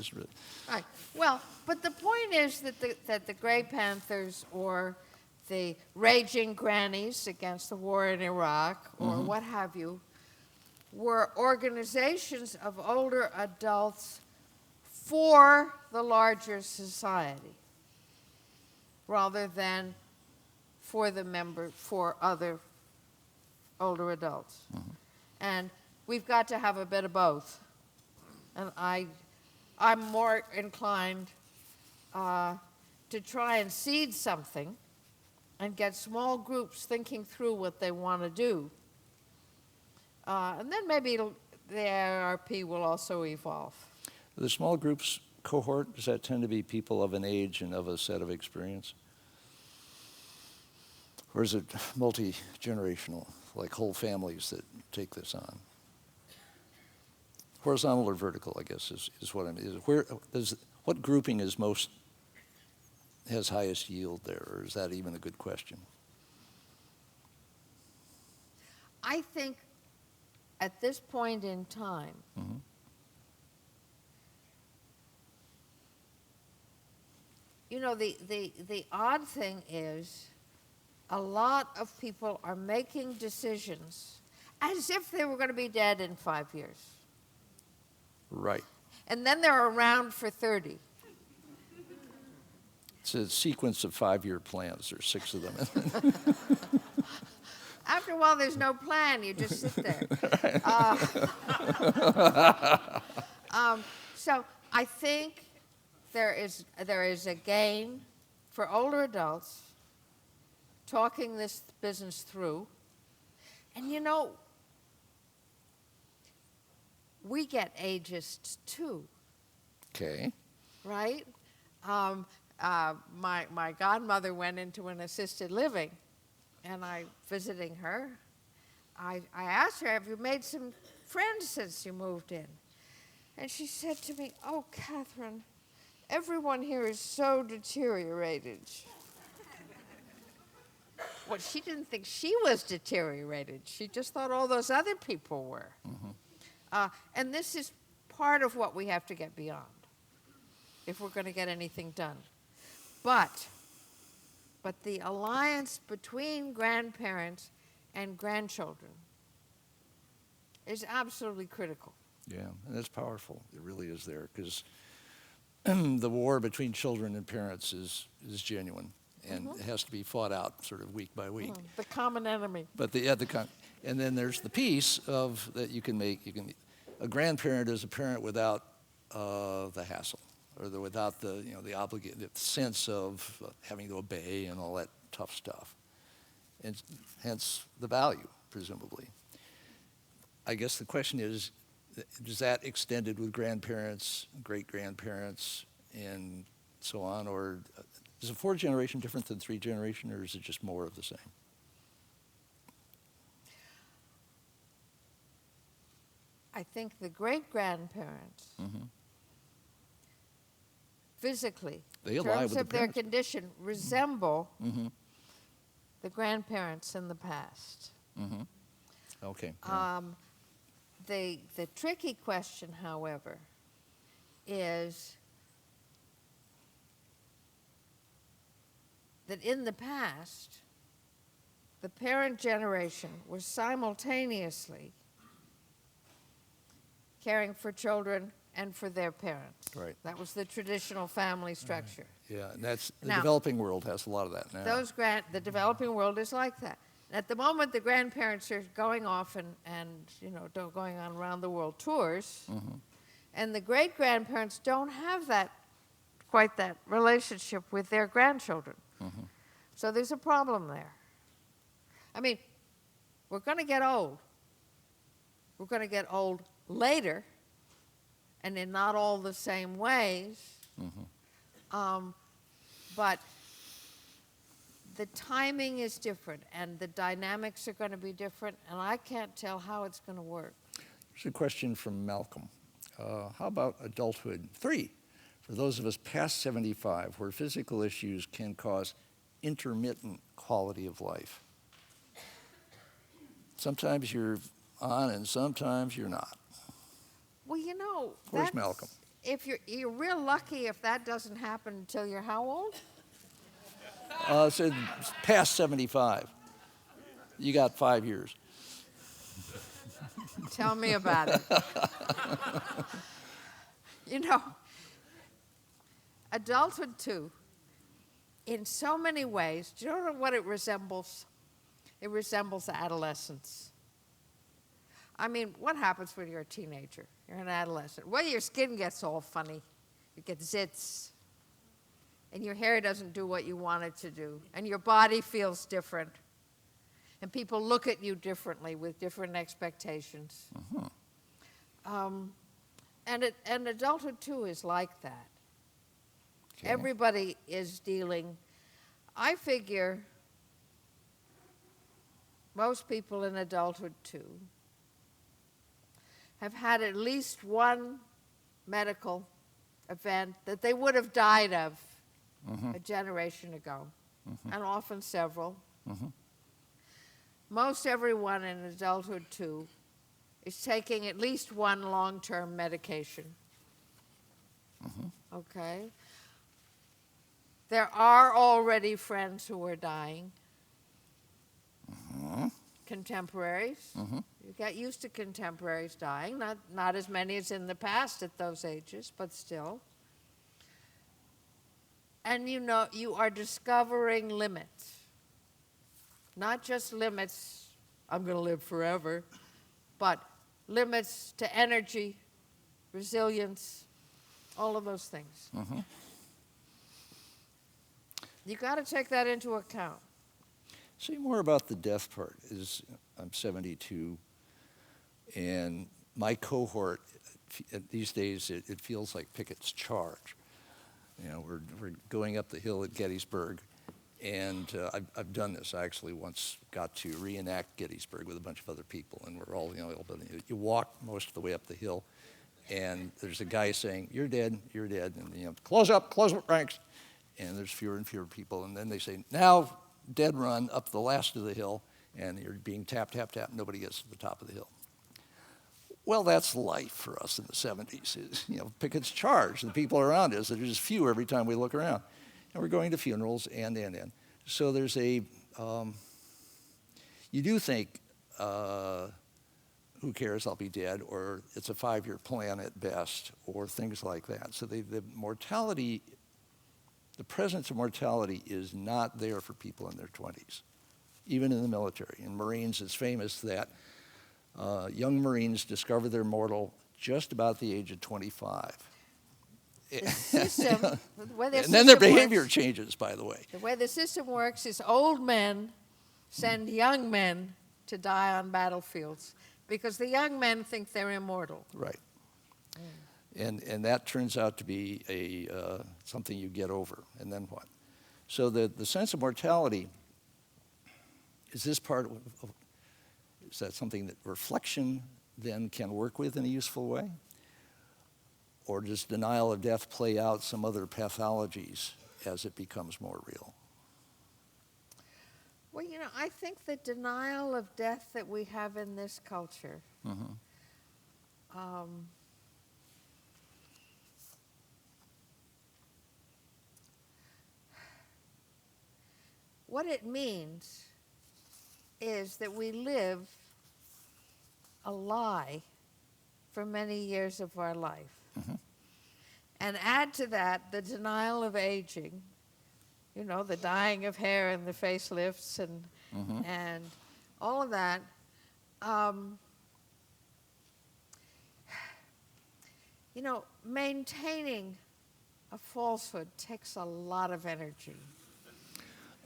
B: Right. Well, but the point is that the Gray Panthers or the Raging Grannies against the war in Iraq or what have you were organizations of older adults for the larger society rather than for other older adults. And we've got to have a bit of both. And I'm more inclined to try and seed something and get small groups thinking through what they want to do. And then maybe the AARP will also evolve.
A: The small groups cohort, does that tend to be people of an age and of a set of experience? Or is it multi-generational, like whole families that take this on? Horizontal or vertical, I guess, is what I mean. What grouping has highest yield there, or is that even a good question?
B: I think at this point in time, You know, the odd thing is a lot of people are making decisions as if they were going to be dead in 5 years.
A: Right.
B: And then they're around for 30.
A: It's a sequence of 5-year plans. There's 6 of them.
B: After a while, there's no plan. You just sit there. So I think there is a gain for older adults talking this business through. And you know, we get ageist too.
A: Okay.
B: Right? My godmother went into an assisted living, and visiting her, I asked her, have you made some friends since you moved in? And she said to me, oh, Catherine, everyone here is so deteriorated. Well, she didn't think she was deteriorated. She just thought all those other people were. Mm-hmm. And this is part of what we have to get beyond if we're going to get anything done. But the alliance between grandparents and grandchildren is absolutely critical.
A: Yeah, and that's powerful. It really is there, because the war between children and parents is genuine, and it has to be fought out sort of week by week.
B: The common enemy.
A: But and then there's the piece of that you can make. A grandparent is a parent without the hassle, or without the the sense of having to obey and all that tough stuff, and hence the value, presumably. I guess the question is that extended with grandparents, great-grandparents, and so on, or is a 4th generation different than 3 generation, or is it just more of the same?
B: I think the great-grandparents, physically, in terms of their condition, resemble the grandparents in the past.
A: Okay. Yeah.
B: The tricky question, however, is that in the past, the parent generation was simultaneously caring for children and for their parents.
A: Right.
B: That was the traditional family structure.
A: Yeah, and that's the
B: Now,
A: developing world has a lot of that now.
B: The developing world is like that. At the moment, the grandparents are going off and going on around the world tours, and the great-grandparents don't have quite that relationship with their grandchildren. So there's a problem there. I mean, we're going to get old. We're going to get old later, and in not all the same ways, but the timing is different, and the dynamics are going to be different, and I can't tell how it's going to work.
A: Here's a question from Malcolm. How about adulthood 3? For those of us past 75, where physical issues can cause intermittent quality of life. Sometimes you're on, and sometimes you're not.
B: Well, you know,
A: Where's Malcolm?
B: If you're real lucky if that doesn't happen until you're how old?
A: So past 75. You got 5 years.
B: Tell me about it. You know, Adulthood II, in so many ways, do you know what it resembles? It resembles adolescence. I mean, what happens when you're a teenager? You're an adolescent. Well, your skin gets all funny. You get zits. And your hair doesn't do what you want it to do. And your body feels different. And people look at you differently with different expectations. And Adulthood II is like that. Okay. Everybody is dealing. I figure most people in Adulthood II have had at least one medical event that they would have died of a generation ago, and often several. Most everyone in Adulthood II is taking at least one long-term medication. Okay? There are already friends who are dying. Contemporaries. You get used to contemporaries dying, not as many as in the past at those ages, but still. And you know, you are discovering limits. Not just limits, I'm going to live forever, but limits to energy, resilience, all of those things. You got to take that into account.
A: Say more about the death part. I'm 72, and my cohort, these days, it feels like Pickett's charge. You know, we're going up the hill at Gettysburg, and I've done this. I actually once got to reenact Gettysburg with a bunch of other people, and we're all, you walk most of the way up the hill, and there's a guy saying, you're dead, and close up ranks, and there's fewer and fewer people, and then they say, now, dead run up the last of the hill, and you're being tap, nobody gets to the top of the hill. Well, that's life for us in the 70s. Pickett's charge, the people around us, there's just few every time we look around. And we're going to funerals, and. So there's you do think, who cares, I'll be dead, or it's a 5-year plan at best, or things like that. So the mortality, the presence of mortality is not there for people in their 20s, even in the military. In Marines, it's famous that young Marines discover they're mortal just about the age of 25.
B: The system,
A: and then their behavior changes, by the way.
B: The way the system works is old men send young men to die on battlefields because the young men think they're immortal.
A: Right. And that turns out to be something you get over, and then what? So the sense of mortality, is this part of, is that something that reflection then can work with in a useful way? Or does denial of death play out some other pathologies as it becomes more real?
B: Well, I think the denial of death that we have in this culture what it means is that we live a lie for many years of our life. And add to that the denial of aging, the dyeing of hair and the facelifts and all of that. Maintaining a falsehood takes a lot of energy.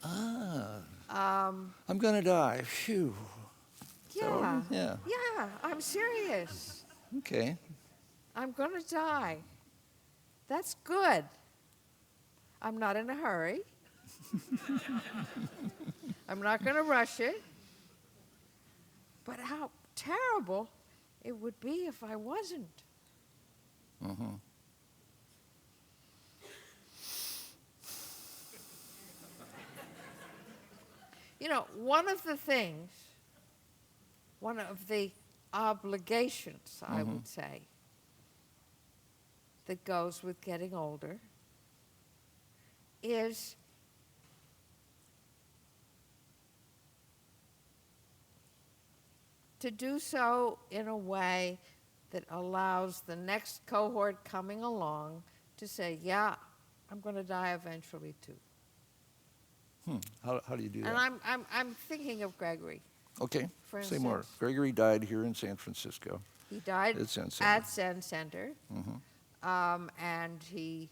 A: I'm going to die. Phew.
B: Yeah.
A: Yeah.
B: Yeah, I'm serious.
A: Okay.
B: I'm going to die. That's good. I'm not in a hurry. I'm not going to rush it. But how terrible it would be if I wasn't. One of the obligations, I would say, that goes with getting older is to do so in a way that allows the next cohort coming along to say, yeah, I'm going to die eventually too.
A: How do you do that?
B: And I'm thinking of Gregory.
A: Okay,
B: for
A: say more.
B: instance.
A: Gregory died here in San Francisco.
B: He died
A: At Zen Center.
B: at Zen Center, and he'd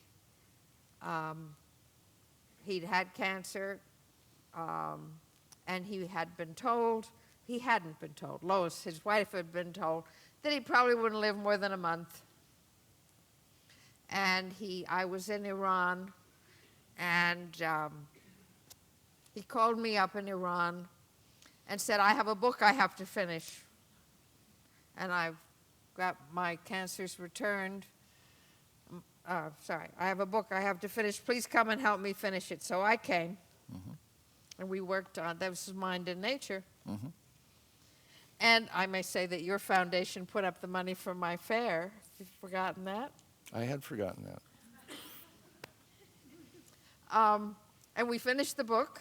B: had cancer, and he hadn't been told, Lois, his wife, had been told that he probably wouldn't live more than a month. And I was in Iran, and he called me up in Iran and said, I have a book I have to finish. And I've got my cancers returned. I have a book I have to finish. Please come and help me finish it. So I came, and we worked on, that was Mind and Nature. And I may say that your foundation put up the money for my fair. You've forgotten that?
A: I had forgotten that.
B: And we finished the book,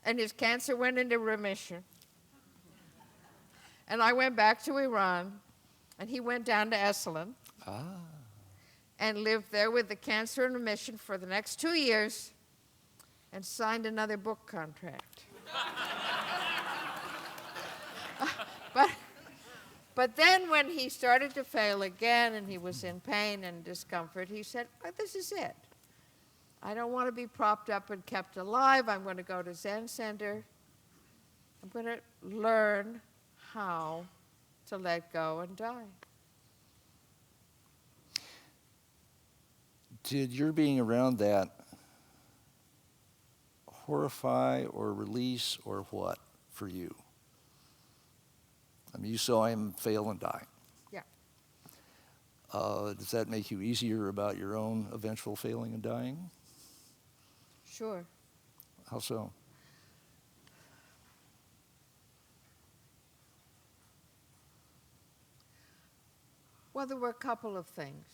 B: and his cancer went into remission. And I went back to Iran, and he went down to Esalen and lived there with the cancer in remission for the next 2 years and signed another book contract. But then when he started to fail again and he was in pain and discomfort, he said, oh, this is it. I don't want to be propped up and kept alive. I'm going to go to Zen Center. I'm going to learn how to let go and die.
A: Did your being around that horrify or release or what for you? I mean, you saw him fail and die.
B: Yeah.
A: Does that make you easier about your own eventual failing and dying?
B: Sure.
A: How so?
B: Well, there were a couple of things.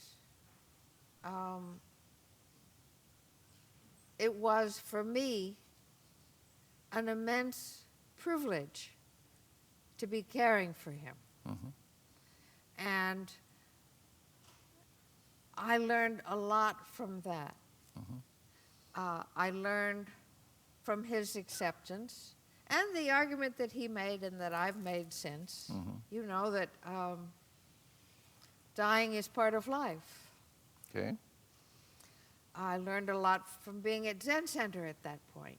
B: It was, for me, an immense privilege to be caring for him. Mm-hmm. And I learned a lot from that. Mm-hmm. I learned from his acceptance and the argument that he made and that I've made since, mm-hmm. you know, that dying is part of life.
A: Okay.
B: I learned a lot from being at Zen Center at that point.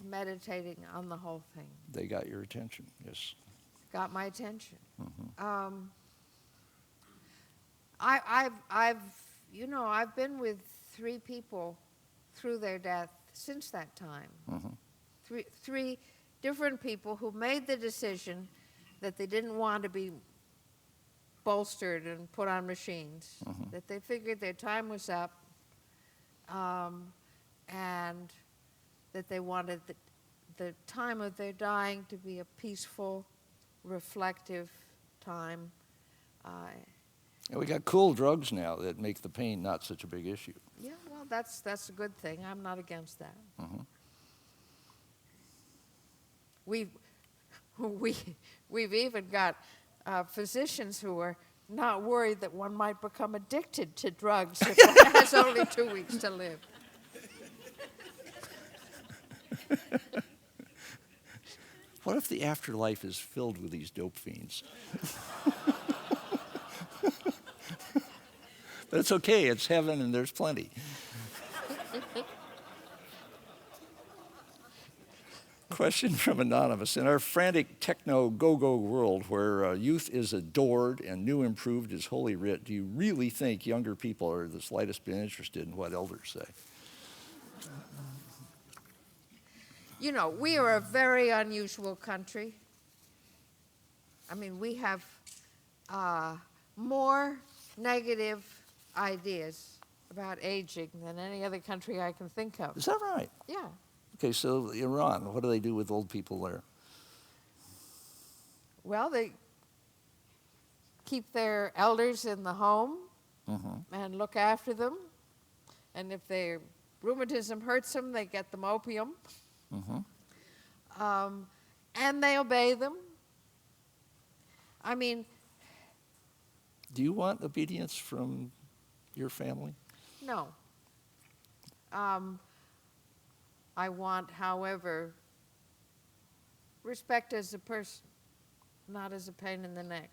B: Meditating on the whole thing.
A: They got your attention, yes.
B: Got my attention.
A: Mm-hmm.
B: I've been with 3 people through their death since that time. Mm-hmm. Three different people who made the decision that they didn't want to be bolstered and put on machines, mm-hmm. that they figured their time was up, and that they wanted the time of their dying to be a peaceful, reflective time.
A: And we got cool drugs now that make the pain not such a big issue.
B: Yeah, well, that's a good thing. I'm not against that.
A: Mm-hmm.
B: We've even got physicians who are not worried that one might become addicted to drugs if one has only 2 weeks to live.
A: What if the afterlife is filled with these dope fiends? But it's okay, it's heaven and there's plenty. Question from Anonymous. In our frantic techno go-go world where youth is adored and new improved is holy writ, do you really think younger people are the slightest bit interested in what elders say?
B: You know, we are a very unusual country. I mean, we have more negative ideas about aging than any other country I can think of.
A: Is that right?
B: Yeah.
A: Okay, so Iran, what do they do with old people there?
B: Well, they keep their elders in the home mm-hmm. and look after them. And if their rheumatism hurts them, they get them opium. Mm-hmm. And they obey them. I mean...
A: Do you want obedience from your family?
B: No. I want, however, respect as a person, not as a pain in the neck.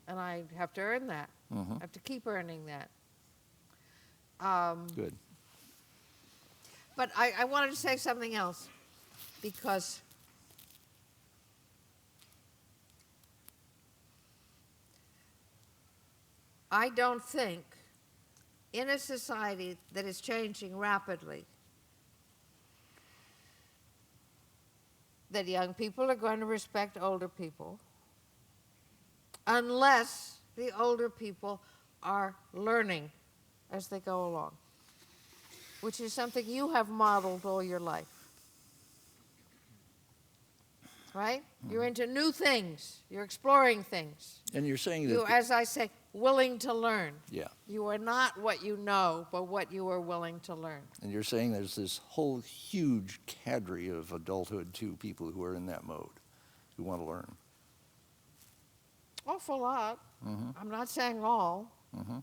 B: And I have to earn that. Mm-hmm. I have to keep earning that.
A: Good.
B: But I wanted to say something else, because I don't think in a society that is changing rapidly that young people are going to respect older people unless the older people are learning as they go along, which is something you have modeled all your life. Right? You're into new things. You're exploring things.
A: And you're saying that...
B: As I say, willing to learn.
A: Yeah.
B: You are not what you know, but what you are willing to learn.
A: And you're saying there's this whole huge cadre of Adulthood II people who are in that mode, who want to learn.
B: Awful lot.
A: Mm-hmm.
B: I'm not saying all.
A: Mm-hmm.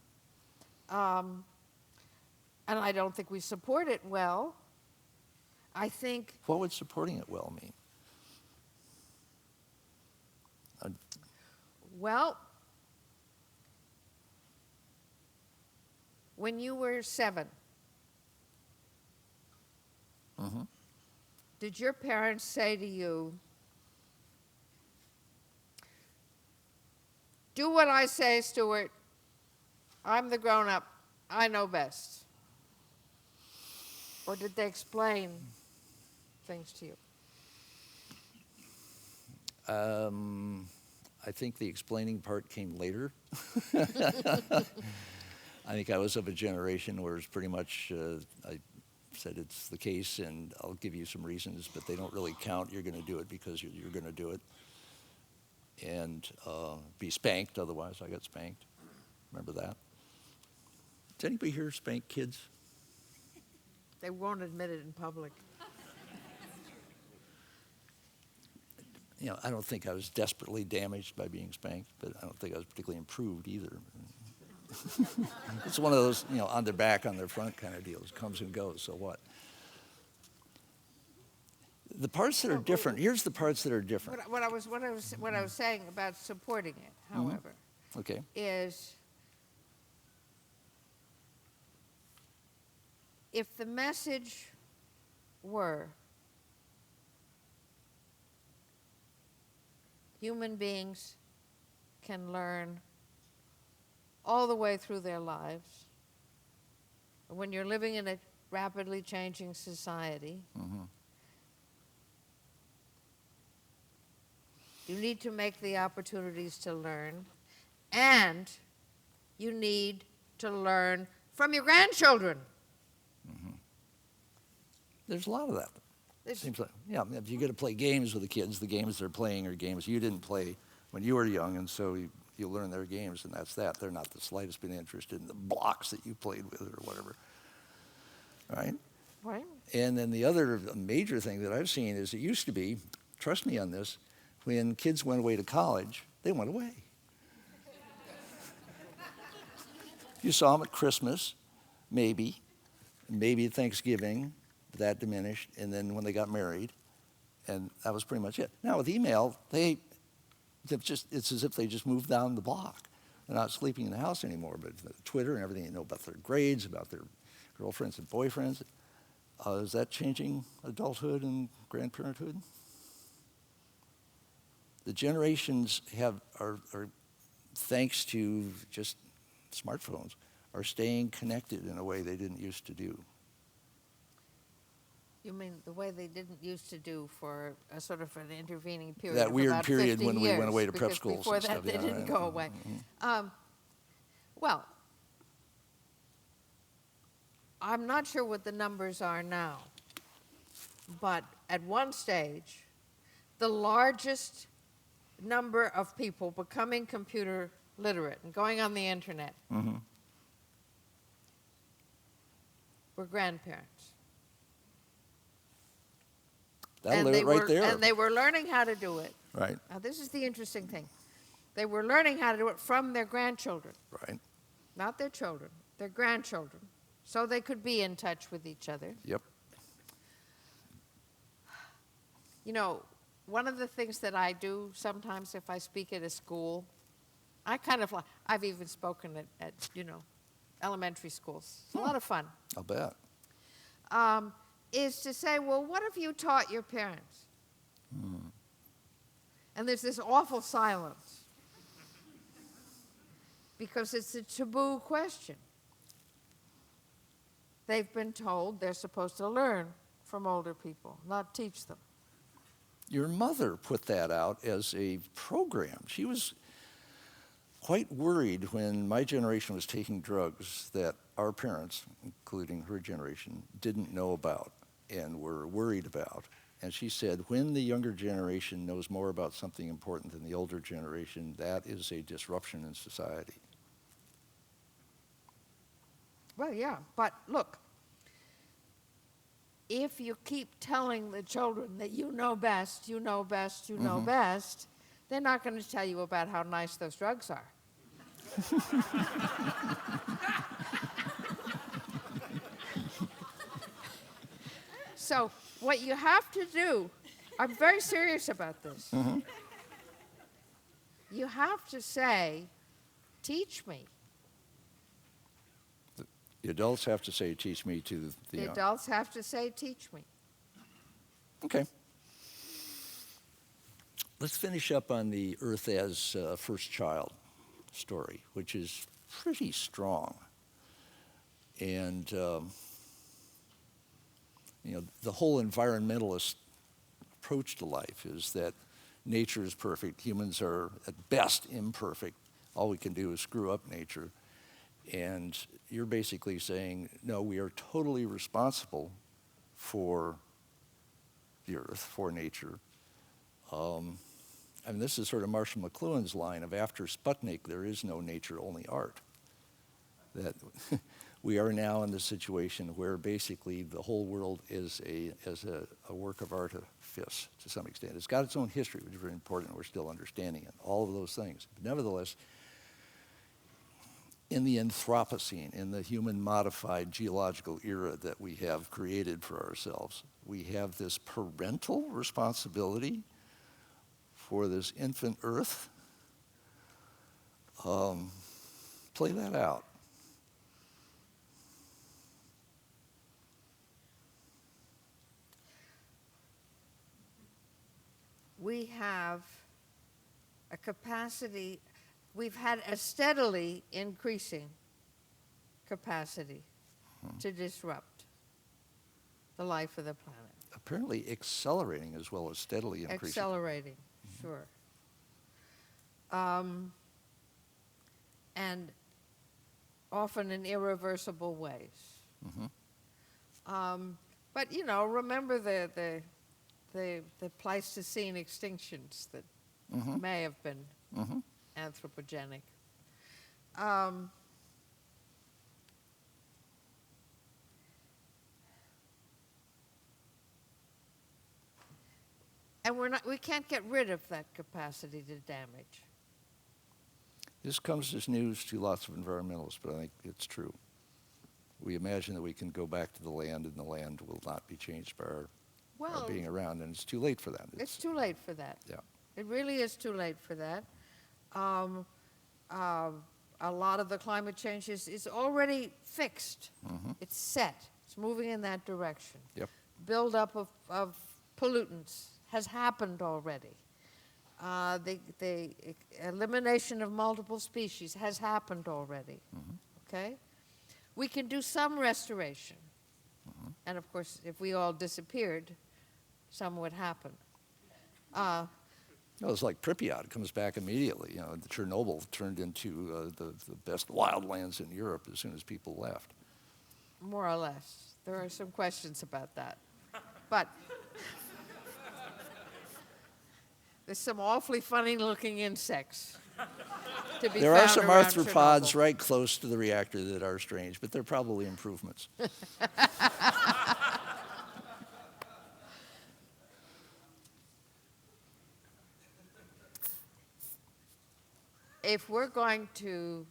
B: And I don't think we support it well. I think,
A: What would supporting it well mean?
B: well, when you were 7,
A: Mm-hmm.
B: did your parents say to you, do what I say, Stuart. I'm the grown-up. I know best. Or did they explain things to you?
A: I think the explaining part came later. I think I was of a generation where it's pretty much, I said it's the case and I'll give you some reasons, but they don't really count. You're going to do it because you're going to do it. And be spanked, otherwise I got spanked. Remember that? Does anybody here spank kids?
B: They won't admit it in public.
A: You know, I don't think I was desperately damaged by being spanked, but I don't think I was particularly improved either. It's one of those, you know, on their back, on their front kind of deals. Comes and goes, so what? The parts that are different, here's the parts that are different.
B: What I was saying about supporting it, however,
A: Okay.
B: is if the message were human beings can learn all the way through their lives, when you're living in a rapidly changing society,
A: Mm-hmm.
B: you need to make the opportunities to learn, and you need to learn from your grandchildren.
A: There's a lot of that.
B: There's-
A: Seems like, yeah, if you get to play games with the kids, the games they're playing are games you didn't play when you were young, and so you learn their games, and that's that. They're not the slightest bit interested in the blocks that you played with or whatever, right?
B: Right?
A: And then the other major thing that I've seen is it used to be, trust me on this, when kids went away to college, they went away. You saw them at Christmas, maybe at Thanksgiving, that diminished, and then when they got married, and that was pretty much it. Now with email, it's as if they just moved down the block. They're not sleeping in the house anymore, but Twitter and everything, you know about their grades, about their girlfriends and boyfriends. Is that changing adulthood and grandparenthood? The generations are thanks to just smartphones, are staying connected in a way they didn't used to do.
B: You mean the way they didn't used to do for a sort of an intervening period?
A: That
B: of
A: weird
B: about
A: period
B: 50
A: when we
B: years,
A: went away to prep
B: because
A: schools
B: before
A: and
B: that
A: stuff,
B: they
A: yeah,
B: didn't
A: right.
B: go away. Well, I'm not sure what the numbers are now, but at one stage, the largest number of people becoming computer literate and going on the internet
A: Mm-hmm.
B: were grandparents.
A: That'll do it right there.
B: And they were learning how to do it.
A: Right,
B: Now, this is the interesting thing. They were learning how to do it from their grandchildren,
A: right.
B: not their children, their grandchildren, so they could be in touch with each other.
A: Yep.
B: You know, one of the things that I do sometimes if I speak at a school, I've even spoken at elementary schools. It's a lot of fun.
A: I'll bet.
B: Is to say, well, what have you taught your parents? And there's this awful silence because it's a taboo question. They've been told they're supposed to learn from older people, not teach them.
A: Your mother put that out as a program. She was quite worried when my generation was taking drugs that our parents, including her generation, didn't know about and were worried about. And she said, when the younger generation knows more about something important than the older generation, that is a disruption in society.
B: Well, yeah, but look, if you keep telling the children that you know best, you know best, you know best, they're not going to tell you about how nice those drugs are. So what you have to do, I'm very serious about this. You have to say, teach me.
A: The adults have to say, teach me to the
B: The
A: young.
B: adults have to say, teach me.
A: Okay. Let's finish up on the Earth as first child story, which is pretty strong. And, the whole environmentalist approach to life is that nature is perfect. Humans are, at best, imperfect. All we can do is screw up nature. And you're basically saying, no, we are totally responsible for the Earth, for nature. This is sort of Marshall McLuhan's line of after Sputnik, there is no nature, only art. That we are now in the situation where basically the whole world is a work of artifice to some extent. It's got its own history, which is very important. We're still understanding it, all of those things. But nevertheless, in the Anthropocene, in the human-modified geological era that we have created for ourselves, we have this parental responsibility for this infant Earth. Play that out.
B: We have a capacity, we've had a steadily increasing capacity to disrupt the life of the planet.
A: Apparently accelerating as well as steadily increasing.
B: Accelerating, sure. And often in irreversible ways. But remember the Pleistocene extinctions that may have been anthropogenic. And we can't get rid of that capacity to damage.
A: This comes as news to lots of environmentalists, but I think it's true. We imagine that we can go back to the land and the land will not be changed by our being around, and it's too late for that.
B: It's too late for that.
A: Yeah.
B: It really is too late for that. A lot of the climate change is already fixed. It's set. It's moving in that direction.
A: Yep.
B: Buildup of pollutants has happened already. The elimination of multiple species has happened already. Okay? We can do some restoration. And of course, if we all disappeared, some would happen.
A: It's like Pripyat. It comes back immediately. The Chernobyl turned into the best wildlands in Europe as soon as people left.
B: More or less. There are some questions about that. But there's some awfully funny-looking insects to be
A: There are
B: found
A: some
B: around
A: arthropods
B: Chernobyl.
A: right close to the reactor that are strange, but they're probably improvements.
B: If we're going to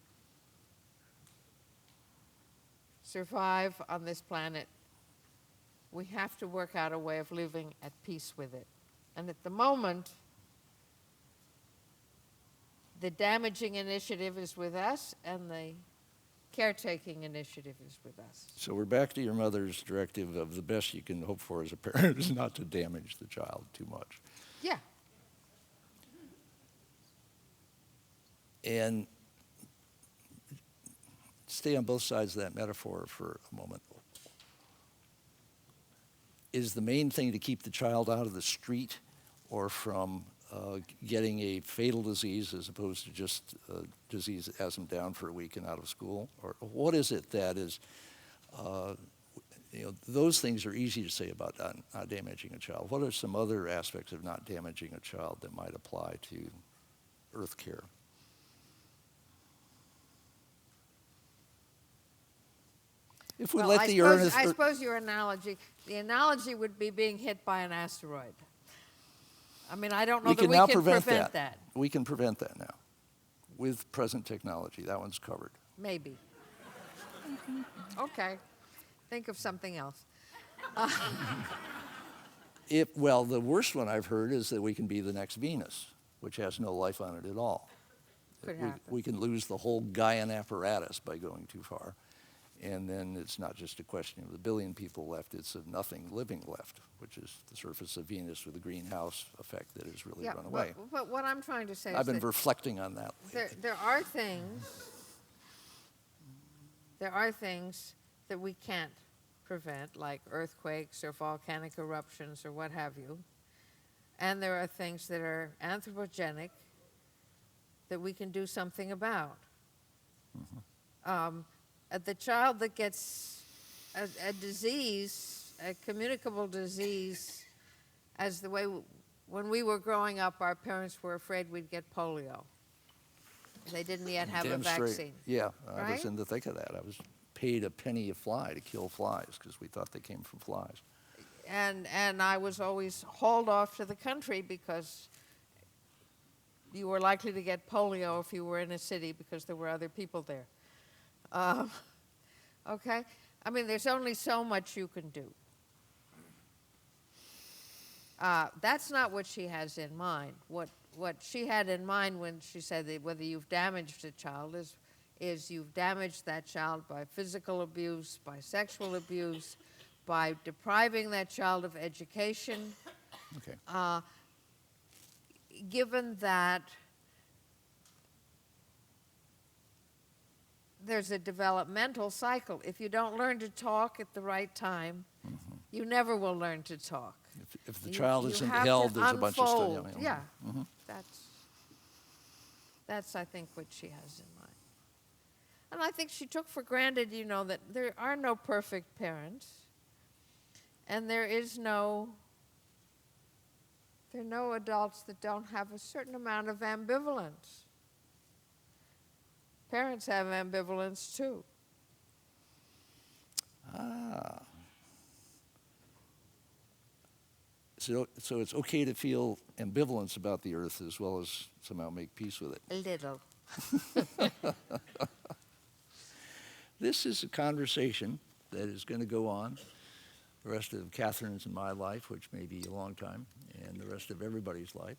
B: survive on this planet, we have to work out a way of living at peace with it. And at the moment, the damaging initiative is with us, and the caretaking initiative is with us.
A: So we're back to your mother's directive of the best you can hope for as a parent is not to damage the child too much.
B: Yeah.
A: And stay on both sides of that metaphor for a moment. Is the main thing to keep the child out of the street or from getting a fatal disease as opposed to just a disease that has them down for a week and out of school? Or what is it that is, those things are easy to say about not damaging a child. What are some other aspects of not damaging a child that might apply to earth care? If we
B: Well,
A: let the Earth...
B: I suppose the analogy would be being hit by an asteroid. I mean, I don't know that we can prevent that.
A: We can prevent that now with present technology. That one's covered.
B: Maybe. Okay. Think of something else.
A: Well, the worst one I've heard is that we can be the next Venus, which has no life on it at all.
B: Could happen.
A: We can lose the whole Gaian apparatus by going too far. And then it's not just a question of the billion people left, it's of nothing living left, which is the surface of Venus with the greenhouse effect that has really run away.
B: But what I'm trying to say
A: I've
B: is
A: been
B: that
A: reflecting on that lately.
B: there are things that we can't prevent, like earthquakes or volcanic eruptions or what have you. And there are things that are anthropogenic that we can do something about. The child that gets a disease, a communicable disease, as the way when we were growing up, our parents were afraid we'd get polio. They didn't yet have a vaccine.
A: Yeah, I
B: right?
A: was in the thick of that. I was paid a penny a fly to kill flies because we thought they came from flies.
B: And I was always hauled off to the country because you were likely to get polio if you were in a city because there were other people there. Okay? I mean, there's only so much you can do. That's not what she has in mind. What she had in mind when she said that whether you've damaged a child is you've damaged that child by physical abuse, by sexual abuse, by depriving that child of education.
A: Okay.
B: Given that there's a developmental cycle. If you don't learn to talk at the right time, you never will learn to talk.
A: If the child isn't held, there's a bunch of stuff.
B: Yeah, that's I think what she has in mind. And I think she took for granted, that there are no perfect parents, and there are no adults that don't have a certain amount of ambivalence. Parents have ambivalence too.
A: So it's okay to feel ambivalence about the earth as well as somehow make peace with it.
B: A little.
A: This is a conversation that is going to go on the rest of Catherine's and my life, which may be a long time, and the rest of everybody's life.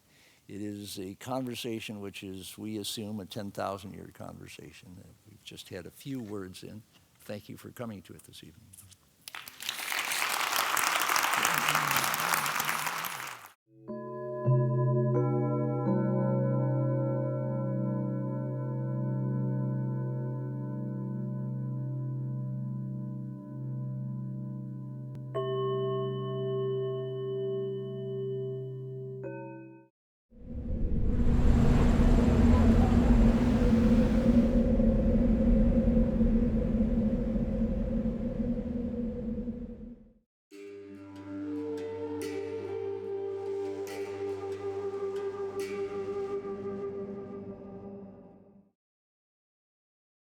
A: It is a conversation which is, we assume, a 10,000-year conversation that we've just had a few words in. Thank you for coming to it this evening.